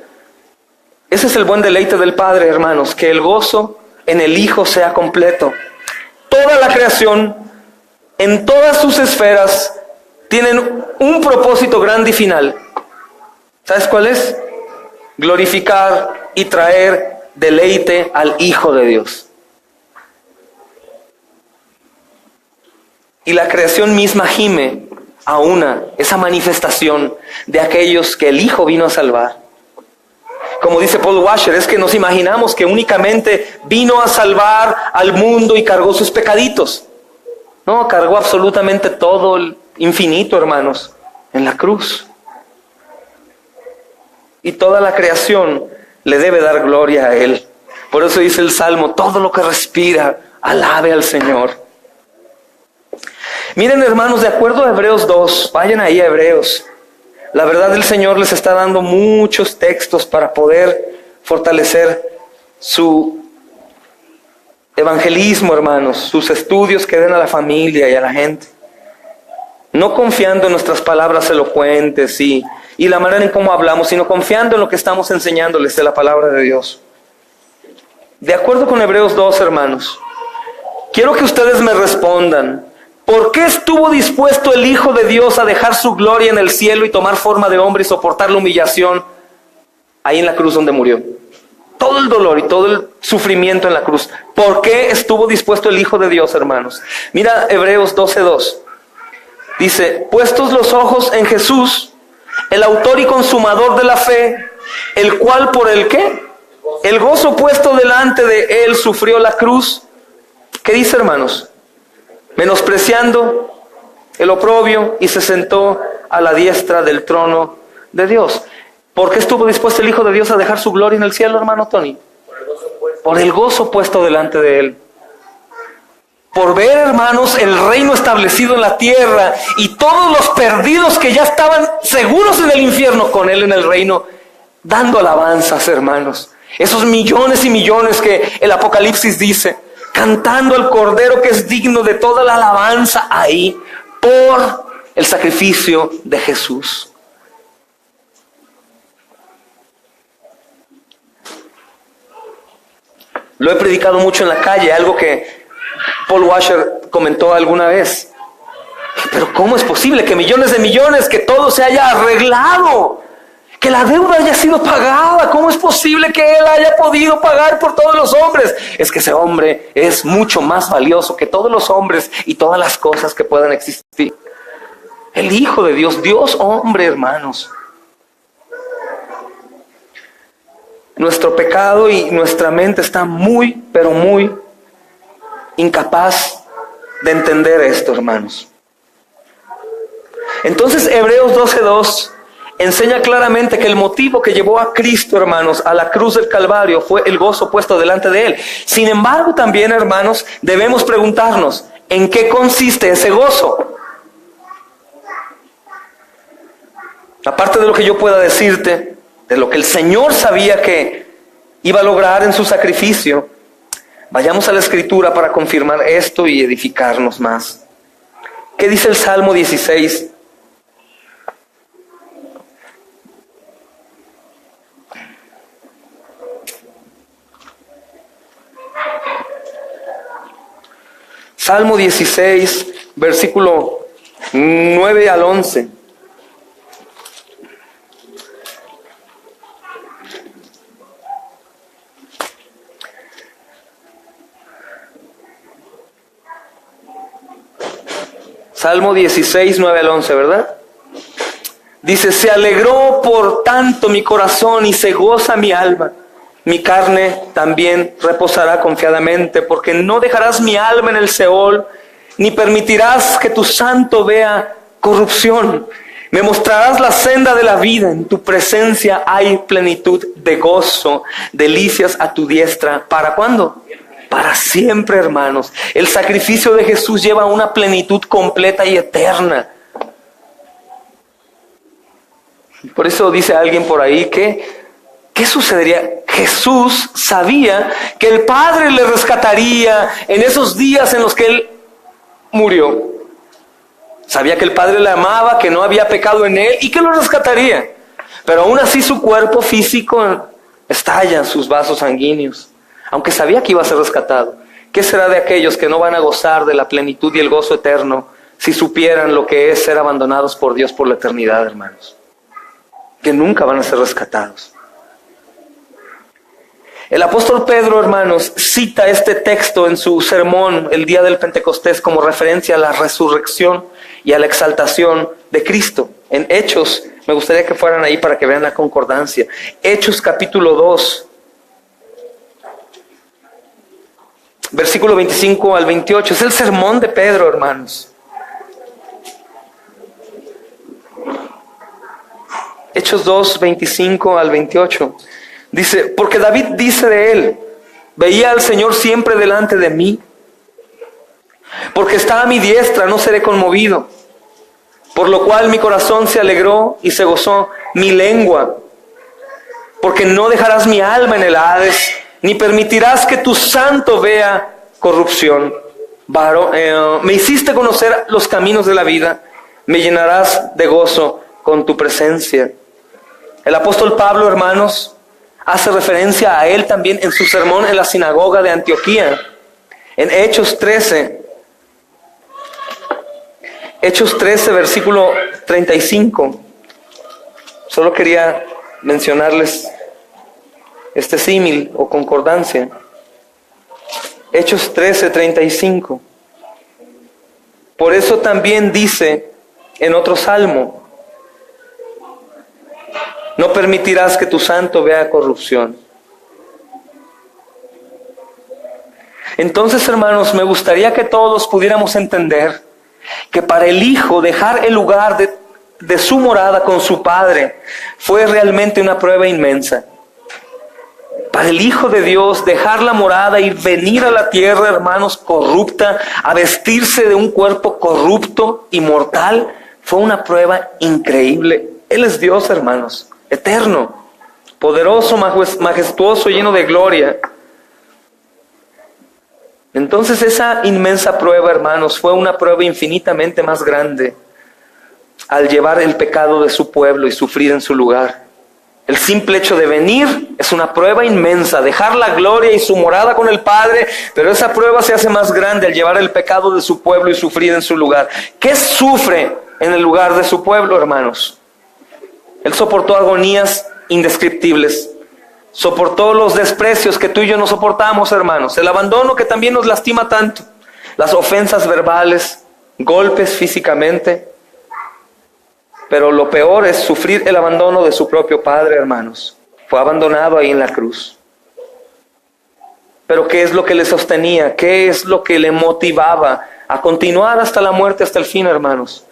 Ese es el buen deleite del Padre, hermanos, que el gozo en el Hijo sea completo. Toda la creación, en todas sus esferas, tienen un propósito grande y final. ¿Sabes cuál es? Glorificar y traer deleite al Hijo de Dios. Y la creación misma gime a esa manifestación de aquellos que el Hijo vino a salvar. Como dice Paul Washer, es que nos imaginamos que únicamente vino a salvar al mundo y cargó sus pecaditos. No, cargó absolutamente todo el infinito, hermanos, en la cruz. Y toda la creación le debe dar gloria a Él. Por eso dice el Salmo, todo lo que respira, alabe al Señor. Miren, hermanos, de acuerdo a Hebreos 2, vayan ahí a Hebreos. La verdad, el Señor les está dando muchos textos para poder fortalecer su evangelismo, hermanos, sus estudios que den a la familia y a la gente. No confiando en nuestras palabras elocuentes y la manera en cómo hablamos, sino confiando en lo que estamos enseñándoles de la palabra de Dios. De acuerdo con Hebreos 2, hermanos, quiero que ustedes me respondan. ¿Por qué estuvo dispuesto el Hijo de Dios a dejar su gloria en el cielo y tomar forma de hombre y soportar la humillación ahí en la cruz donde murió? Todo el dolor y todo el sufrimiento en la cruz. ¿Por qué estuvo dispuesto el Hijo de Dios, hermanos? Mira Hebreos 12:2. Dice, puestos los ojos en Jesús, el autor y consumador de la fe, el cual por el ¿qué? El gozo puesto delante de él sufrió la cruz. ¿Qué dice, hermanos? Menospreciando el oprobio, y se sentó a la diestra del trono de Dios. ¿Por qué estuvo dispuesto el Hijo de Dios a dejar su gloria en el cielo, hermano Tony? Por el gozo puesto delante de él. Por ver, hermanos, el reino establecido en la tierra y todos los perdidos que ya estaban seguros en el infierno con él en el reino, dando alabanzas, hermanos. Esos millones y millones que el Apocalipsis dice, cantando al Cordero que es digno de toda la alabanza ahí, por el sacrificio de Jesús. Lo he predicado mucho en la calle, algo que Paul Washer comentó alguna vez. Pero ¿cómo es posible que millones de millones, que todo se haya arreglado? Que la deuda haya sido pagada. ¿Cómo es posible que él haya podido pagar por todos los hombres? Es que ese hombre es mucho más valioso que todos los hombres y todas las cosas que puedan existir. El Hijo de Dios, Dios hombre, hermanos. Nuestro pecado y nuestra mente está muy, pero muy incapaz de entender esto, hermanos. Entonces Hebreos 12:2 enseña claramente que el motivo que llevó a Cristo, hermanos, a la cruz del Calvario fue el gozo puesto delante de Él. Sin embargo, también, hermanos, debemos preguntarnos, ¿en qué consiste ese gozo? Aparte de lo que yo pueda decirte, de lo que el Señor sabía que iba a lograr en su sacrificio, vayamos a la Escritura para confirmar esto y edificarnos más. ¿Qué dice el Salmo 16? Salmo 16, versículo 9 al 11. Salmo 16, 9 al 11, ¿verdad? Dice, se alegró por tanto mi corazón y se goza mi alma. Mi carne también reposará confiadamente, porque no dejarás mi alma en el Seol, ni permitirás que tu santo vea corrupción. Me mostrarás la senda de la vida, en tu presencia hay plenitud de gozo, delicias a tu diestra. ¿Para cuándo? Para siempre, hermanos. El sacrificio de Jesús lleva una plenitud completa y eterna. Por eso dice alguien por ahí que ¿qué sucedería? Jesús sabía que el Padre le rescataría en esos días en los que Él murió. Sabía que el Padre le amaba, que no había pecado en Él y que lo rescataría. Pero aún así su cuerpo físico estalla en sus vasos sanguíneos. Aunque sabía que iba a ser rescatado. ¿Qué será de aquellos que no van a gozar de la plenitud y el gozo eterno si supieran lo que es ser abandonados por Dios por la eternidad, hermanos? Que nunca van a ser rescatados. El apóstol Pedro, hermanos, cita este texto en su sermón el día del Pentecostés como referencia a la resurrección y a la exaltación de Cristo. En Hechos, me gustaría que fueran ahí para que vean la concordancia. Hechos capítulo 2, versículo 25 al 28. Es el sermón de Pedro, hermanos. Hechos 2, 25 al 28. Dice, porque David dice de él, veía al Señor siempre delante de mí, porque está a mi diestra, no seré conmovido. Por lo cual mi corazón se alegró y se gozó mi lengua, porque no dejarás mi alma en el Hades, ni permitirás que tu santo vea corrupción. Me hiciste conocer los caminos de la vida, me llenarás de gozo con tu presencia. El apóstol Pablo, hermanos, hace referencia a él también en su sermón en la sinagoga de Antioquía. En Hechos 13, versículo 35. Solo quería mencionarles este símil o concordancia. Hechos 13, 35. Por eso también dice en otro salmo, no permitirás que tu santo vea corrupción. Entonces, hermanos, me gustaría que todos pudiéramos entender que para el Hijo dejar el lugar de su morada con su Padre fue realmente una prueba inmensa. Para el Hijo de Dios dejar la morada y venir a la tierra, hermanos, corrupta, a vestirse de un cuerpo corrupto y mortal, fue una prueba increíble. Él es Dios, hermanos, eterno, poderoso, majestuoso, lleno de gloria. Entonces esa inmensa prueba, hermanos, fue una prueba infinitamente más grande al llevar el pecado de su pueblo y sufrir en su lugar. El simple hecho de venir es una prueba inmensa, dejar la gloria y su morada con el Padre, pero esa prueba se hace más grande al llevar el pecado de su pueblo y sufrir en su lugar. ¿Qué sufre en el lugar de su pueblo, hermanos? Él soportó agonías indescriptibles, soportó los desprecios que tú y yo no soportamos, hermanos, el abandono que también nos lastima tanto, las ofensas verbales, golpes físicamente. Pero lo peor es sufrir el abandono de su propio Padre, hermanos. Fue abandonado ahí en la cruz. Pero ¿qué es lo que le sostenía? ¿Qué es lo que le motivaba a continuar hasta la muerte, hasta el fin, hermanos?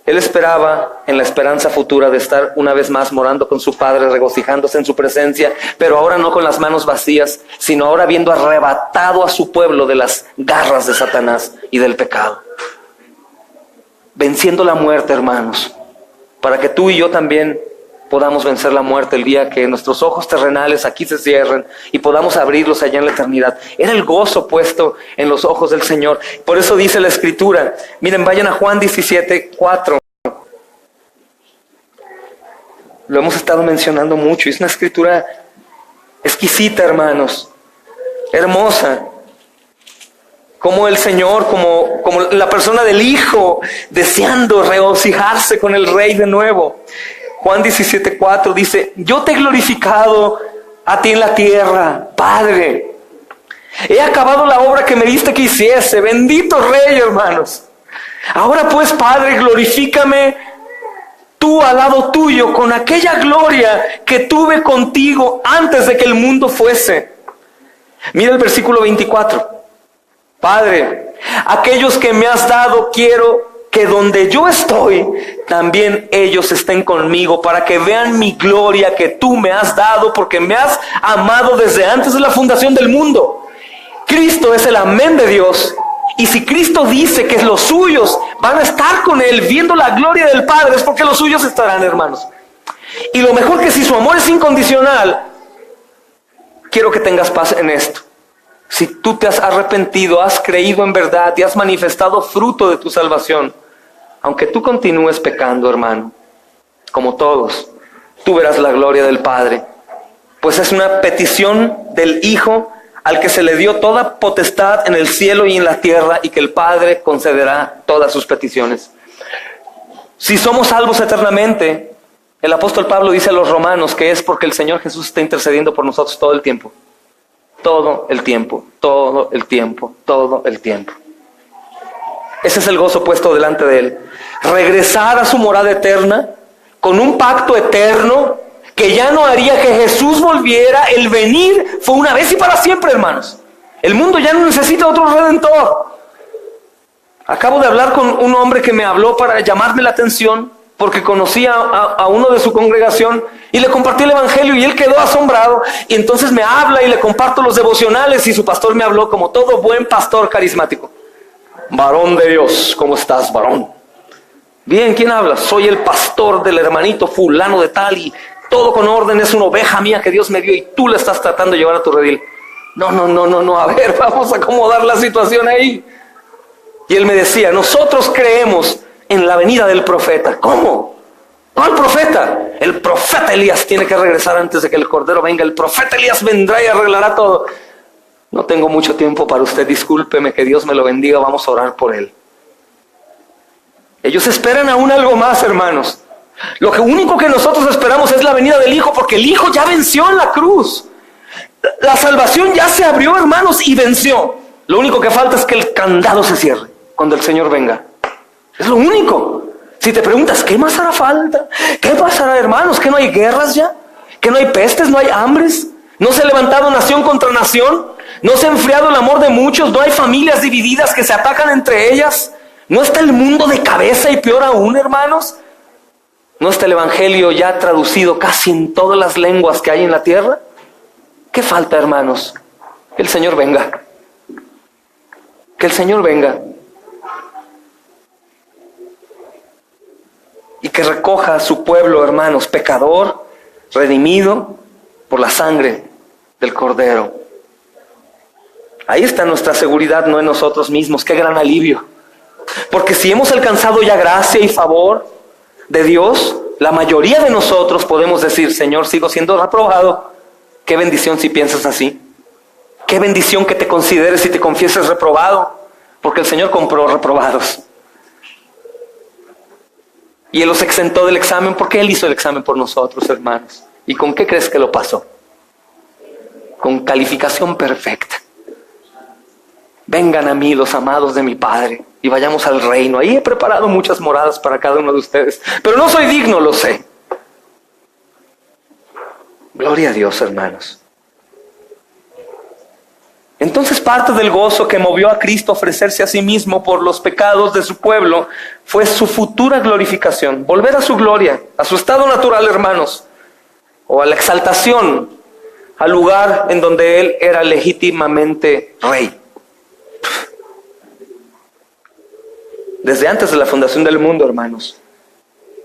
Él esperaba en la esperanza futura de estar una vez más morando con su Padre, regocijándose en su presencia, pero ahora no con las manos vacías, sino ahora habiendo arrebatado a su pueblo de las garras de Satanás y del pecado. Venciendo la muerte, hermanos, para que tú y yo también podamos vencer la muerte el día que nuestros ojos terrenales aquí se cierren y podamos abrirlos allá en la eternidad. Era el gozo puesto en los ojos del Señor. Por eso dice la Escritura. Miren, vayan a Juan 17:4. Lo hemos estado mencionando mucho. Es una Escritura exquisita, hermanos. Hermosa. Como el Señor, como la persona del Hijo, deseando regocijarse con el Rey de nuevo. Juan 17:4 dice: yo te he glorificado a ti en la tierra, Padre. He acabado la obra que me diste que hiciese. Bendito Rey, hermanos. Ahora pues, Padre, glorifícame tú al lado tuyo con aquella gloria que tuve contigo antes de que el mundo fuese. Mira el versículo 24. Padre, aquellos que me has dado quiero que donde yo estoy, también ellos estén conmigo, para que vean mi gloria que tú me has dado, porque me has amado desde antes de la fundación del mundo. Cristo es el amén de Dios, y si Cristo dice que los suyos van a estar con Él, viendo la gloria del Padre, es porque los suyos estarán, hermanos. Y lo mejor que si su amor es incondicional, quiero que tengas paz en esto. Si tú te has arrepentido, has creído en verdad y has manifestado fruto de tu salvación, aunque tú continúes pecando, hermano, como todos, tú verás la gloria del Padre. Pues es una petición del Hijo al que se le dio toda potestad en el cielo y en la tierra, y que el Padre concederá todas sus peticiones. Si somos salvos eternamente, el apóstol Pablo dice a los romanos que es porque el Señor Jesús está intercediendo por nosotros todo el tiempo. Todo el tiempo, todo el tiempo, todo el tiempo. Ese es el gozo puesto delante de Él. Regresar a su morada eterna, con un pacto eterno, que ya no haría que Jesús volviera. El venir fue una vez y para siempre, hermanos. El mundo ya no necesita otro redentor. Acabo de hablar con un hombre que me habló para llamarme la atención, porque conocía a uno de su congregación y le compartí el evangelio y él quedó asombrado, y entonces me habla y le comparto los devocionales, y su pastor me habló como todo buen pastor carismático. Varón de Dios, ¿cómo estás, varón? Bien, ¿quién habla? Soy el pastor del hermanito fulano de tal, y todo con orden, es una oveja mía que Dios me dio y tú la estás tratando de llevar a tu redil. No, a ver, vamos a acomodar la situación ahí. Y él me decía: nosotros creemos en la venida del profeta. ¿Cómo? ¿Cuál profeta? El profeta Elías tiene que regresar antes de que el Cordero venga. El profeta Elías vendrá y arreglará todo. No tengo mucho tiempo para usted, discúlpeme, que Dios me lo bendiga, vamos a orar por él. Ellos esperan aún algo más, hermanos. Lo único que nosotros esperamos es la venida del Hijo, porque el Hijo ya venció en la cruz. La salvación ya se abrió, hermanos, y venció. Lo único que falta es que el candado se cierre cuando el Señor venga. Es lo único. Si te preguntas, ¿qué más hará falta? ¿Qué pasará, hermanos? ¿Que no hay guerras ya? ¿Que no hay pestes? ¿No hay hambres? ¿No se ha levantado nación contra nación? ¿No se ha enfriado el amor de muchos? ¿No hay familias divididas que se atacan entre ellas? ¿No está el mundo de cabeza y peor aún, hermanos? ¿No está el evangelio ya traducido casi en todas las lenguas que hay en la tierra? ¿Qué falta, hermanos? Que el Señor venga. Que el Señor venga. Y que recoja a su pueblo, hermanos, pecador, redimido por la sangre del Cordero. Ahí está nuestra seguridad, no en nosotros mismos. Qué gran alivio. Porque si hemos alcanzado ya gracia y favor de Dios, la mayoría de nosotros podemos decir, Señor, sigo siendo reprobado. Qué bendición si piensas así. Qué bendición que te consideres y te confieses reprobado, porque el Señor compró reprobados. Y Él los exentó del examen porque Él hizo el examen por nosotros, hermanos. ¿Y con qué crees que lo pasó? Con calificación perfecta. Vengan a mí los amados de mi Padre y vayamos al reino. Ahí he preparado muchas moradas para cada uno de ustedes, pero no soy digno, lo sé. Gloria a Dios, hermanos. Entonces parte del gozo que movió a Cristo a ofrecerse a sí mismo por los pecados de su pueblo fue su futura glorificación, volver a su gloria, a su estado natural, hermanos, o a la exaltación, al lugar en donde Él era legítimamente rey. Desde antes de la fundación del mundo, hermanos,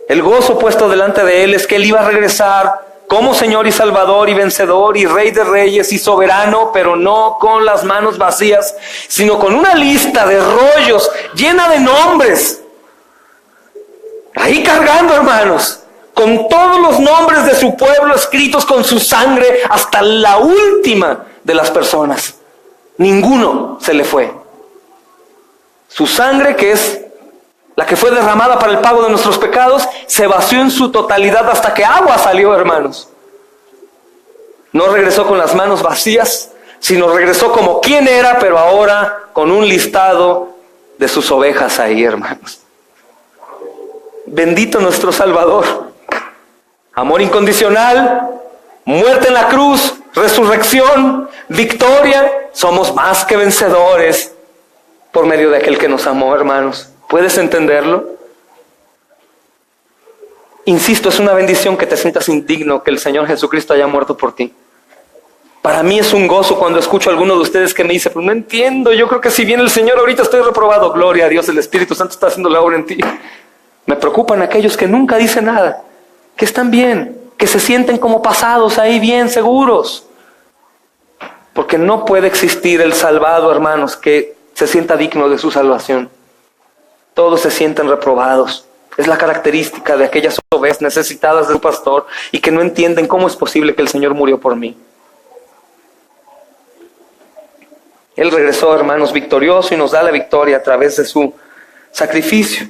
el gozo puesto delante de Él es que Él iba a regresar como Señor y Salvador y vencedor y Rey de reyes y soberano, pero no con las manos vacías, sino con una lista de rollos llena de nombres. Ahí cargando, hermanos, con todos los nombres de su pueblo escritos con su sangre hasta la última de las personas. Ninguno se le fue. Su sangre, que es la que fue derramada para el pago de nuestros pecados, se vació en su totalidad hasta que agua salió, hermanos. No regresó con las manos vacías, sino regresó como quien era, pero ahora con un listado de sus ovejas ahí, hermanos. Bendito nuestro Salvador. Amor incondicional, muerte en la cruz, resurrección, victoria. Somos más que vencedores por medio de aquel que nos amó, hermanos. ¿Puedes entenderlo? Insisto, es una bendición que te sientas indigno que el Señor Jesucristo haya muerto por ti. Para mí es un gozo cuando escucho a alguno de ustedes que me dice, pues no entiendo, yo creo que si viene el Señor ahorita estoy reprobado. Gloria a Dios, el Espíritu Santo está haciendo la obra en ti. Me preocupan aquellos que nunca dicen nada, que están bien, que se sienten como pasados ahí bien seguros. Porque no puede existir el salvado, hermanos, que se sienta digno de su salvación. Todos se sienten reprobados. Es la característica de aquellas ovejas necesitadas de un pastor y que no entienden cómo es posible que el Señor murió por mí. Él regresó, hermanos, victorioso y nos da la victoria a través de su sacrificio.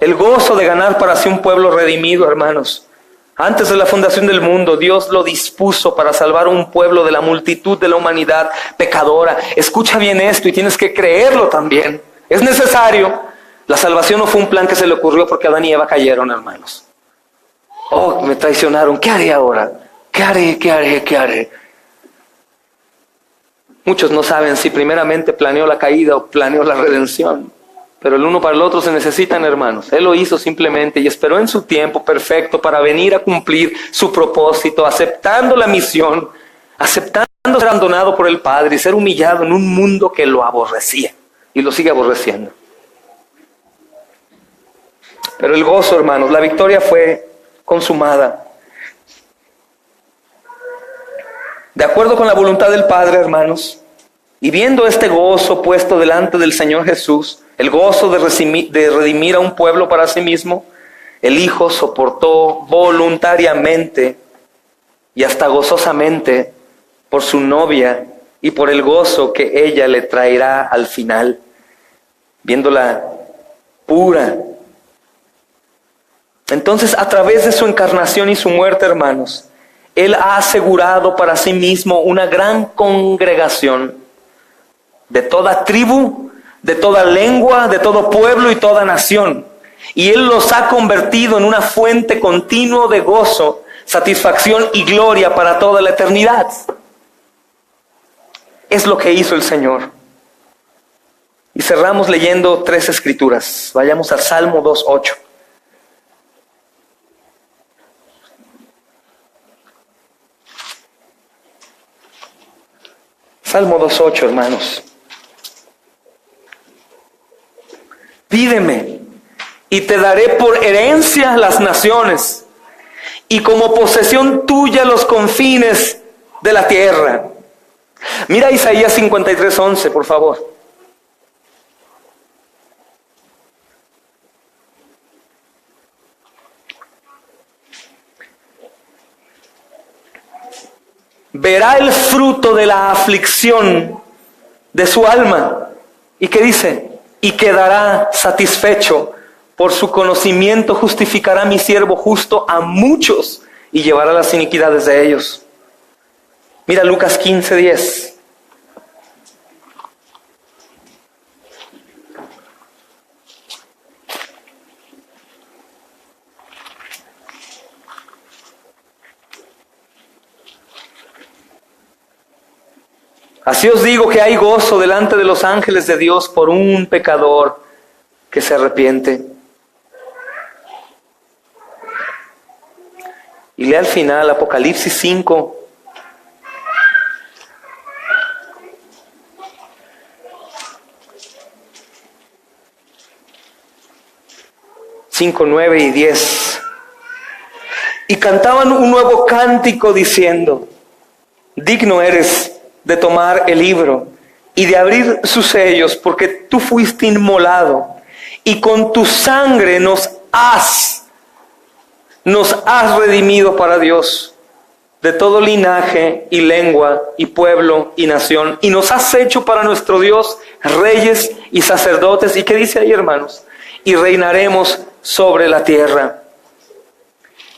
El gozo de ganar para sí un pueblo redimido, hermanos. Antes de la fundación del mundo, Dios lo dispuso para salvar a un pueblo de la multitud de la humanidad pecadora. Escucha bien esto y tienes que creerlo también. Es necesario. La salvación no fue un plan que se le ocurrió porque Adán y Eva cayeron, hermanos. Oh, me traicionaron. ¿Qué haré ahora? ¿Qué haré? Muchos no saben si primeramente planeó la caída o planeó la redención. Pero el uno para el otro se necesitan, hermanos. Él lo hizo simplemente y esperó en su tiempo perfecto para venir a cumplir su propósito, aceptando la misión, aceptando ser abandonado por el Padre y ser humillado en un mundo que lo aborrecía y lo sigue aborreciendo. Pero el gozo, hermanos, la victoria fue consumada. De acuerdo con la voluntad del Padre, hermanos, y viendo este gozo puesto delante del Señor Jesús, el gozo de redimir a un pueblo para sí mismo, el Hijo soportó voluntariamente y hasta gozosamente por su novia y por el gozo que ella le traerá al final, viéndola pura. Entonces, a través de su encarnación y su muerte, hermanos, Él ha asegurado para sí mismo una gran congregación de toda tribu, de toda lengua, de todo pueblo y toda nación. Y Él los ha convertido en una fuente continua de gozo, satisfacción y gloria para toda la eternidad. Es lo que hizo el Señor. Y cerramos leyendo 3 escrituras. Vayamos al Salmo 2:8. Salmo 2:8, hermanos. Pídeme y te daré por herencia las naciones y como posesión tuya los confines de la tierra. Mira Isaías 53:11, por favor. verá el fruto de la aflicción de su alma. ¿Y qué dice? Y quedará satisfecho. Por su conocimiento justificará mi siervo justo a muchos y llevará las iniquidades de ellos. Mira Lucas 15:10. Así os digo que hay gozo delante de los ángeles de Dios por un pecador que se arrepiente. Y lea al final Apocalipsis 5. Cinco, 9 y 10. Y cantaban un nuevo cántico diciendo: digno eres de tomar el libro y de abrir sus sellos, porque tú fuiste inmolado y con tu sangre nos has redimido para Dios de todo linaje y lengua y pueblo y nación, y nos has hecho para nuestro Dios reyes y sacerdotes. ¿Y qué dice ahí, hermanos? Y reinaremos sobre la tierra.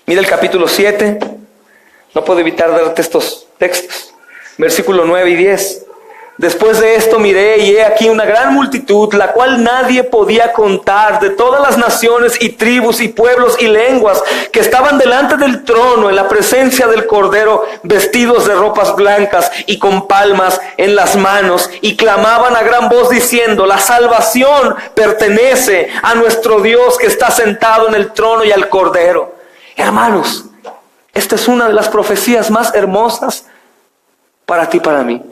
Mira el capítulo 7. No puedo evitar darte estos textos. Versículo 9 y 10. Después de esto miré y he aquí una gran multitud, la cual nadie podía contar, de todas las naciones y tribus y pueblos y lenguas, que estaban delante del trono en la presencia del Cordero, vestidos de ropas blancas y con palmas en las manos, y clamaban a gran voz diciendo: la salvación pertenece a nuestro Dios que está sentado en el trono y al Cordero. Hermanos, esta es una de las profecías más hermosas para ti y para mí.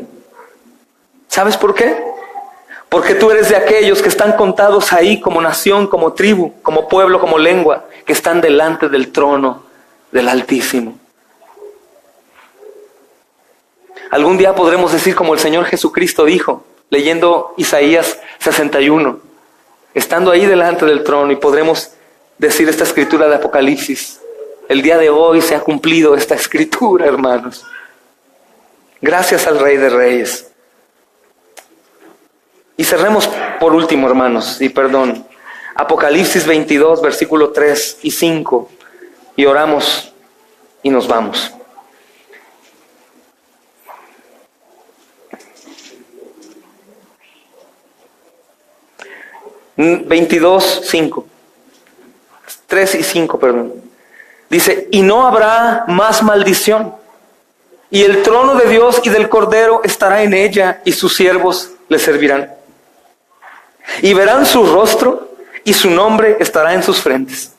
¿Sabes por qué? Porque tú eres de aquellos que están contados ahí como nación, como tribu, como pueblo, como lengua, que están delante del trono del Altísimo. Algún día podremos decir como el Señor Jesucristo dijo, leyendo Isaías 61, estando ahí delante del trono, y podremos decir esta escritura de Apocalipsis: el día de hoy se ha cumplido esta escritura, hermanos. Gracias al Rey de Reyes. Y cerremos por último, hermanos, y perdón, Apocalipsis 22, versículo 3 y 5, y oramos y nos vamos. Veintidós, 5. 3 y 5, perdón. Dice: y no habrá más maldición, y el trono de Dios y del Cordero estará en ella, y sus siervos le servirán. Y verán su rostro, y su nombre estará en sus frentes.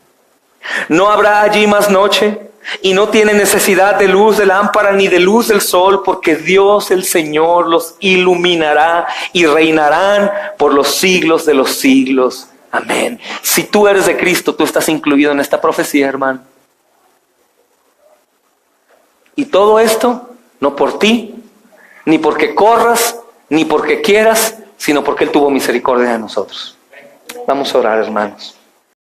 No habrá allí más noche, y no tiene necesidad de luz de lámpara ni de luz del sol, porque Dios el Señor los iluminará, y reinarán por los siglos de los siglos. Amén. Si tú eres de Cristo, tú estás incluido en esta profecía, hermano. Y todo esto, no por ti, ni porque corras, ni porque quieras, sino porque Él tuvo misericordia de nosotros. Vamos a orar, hermanos.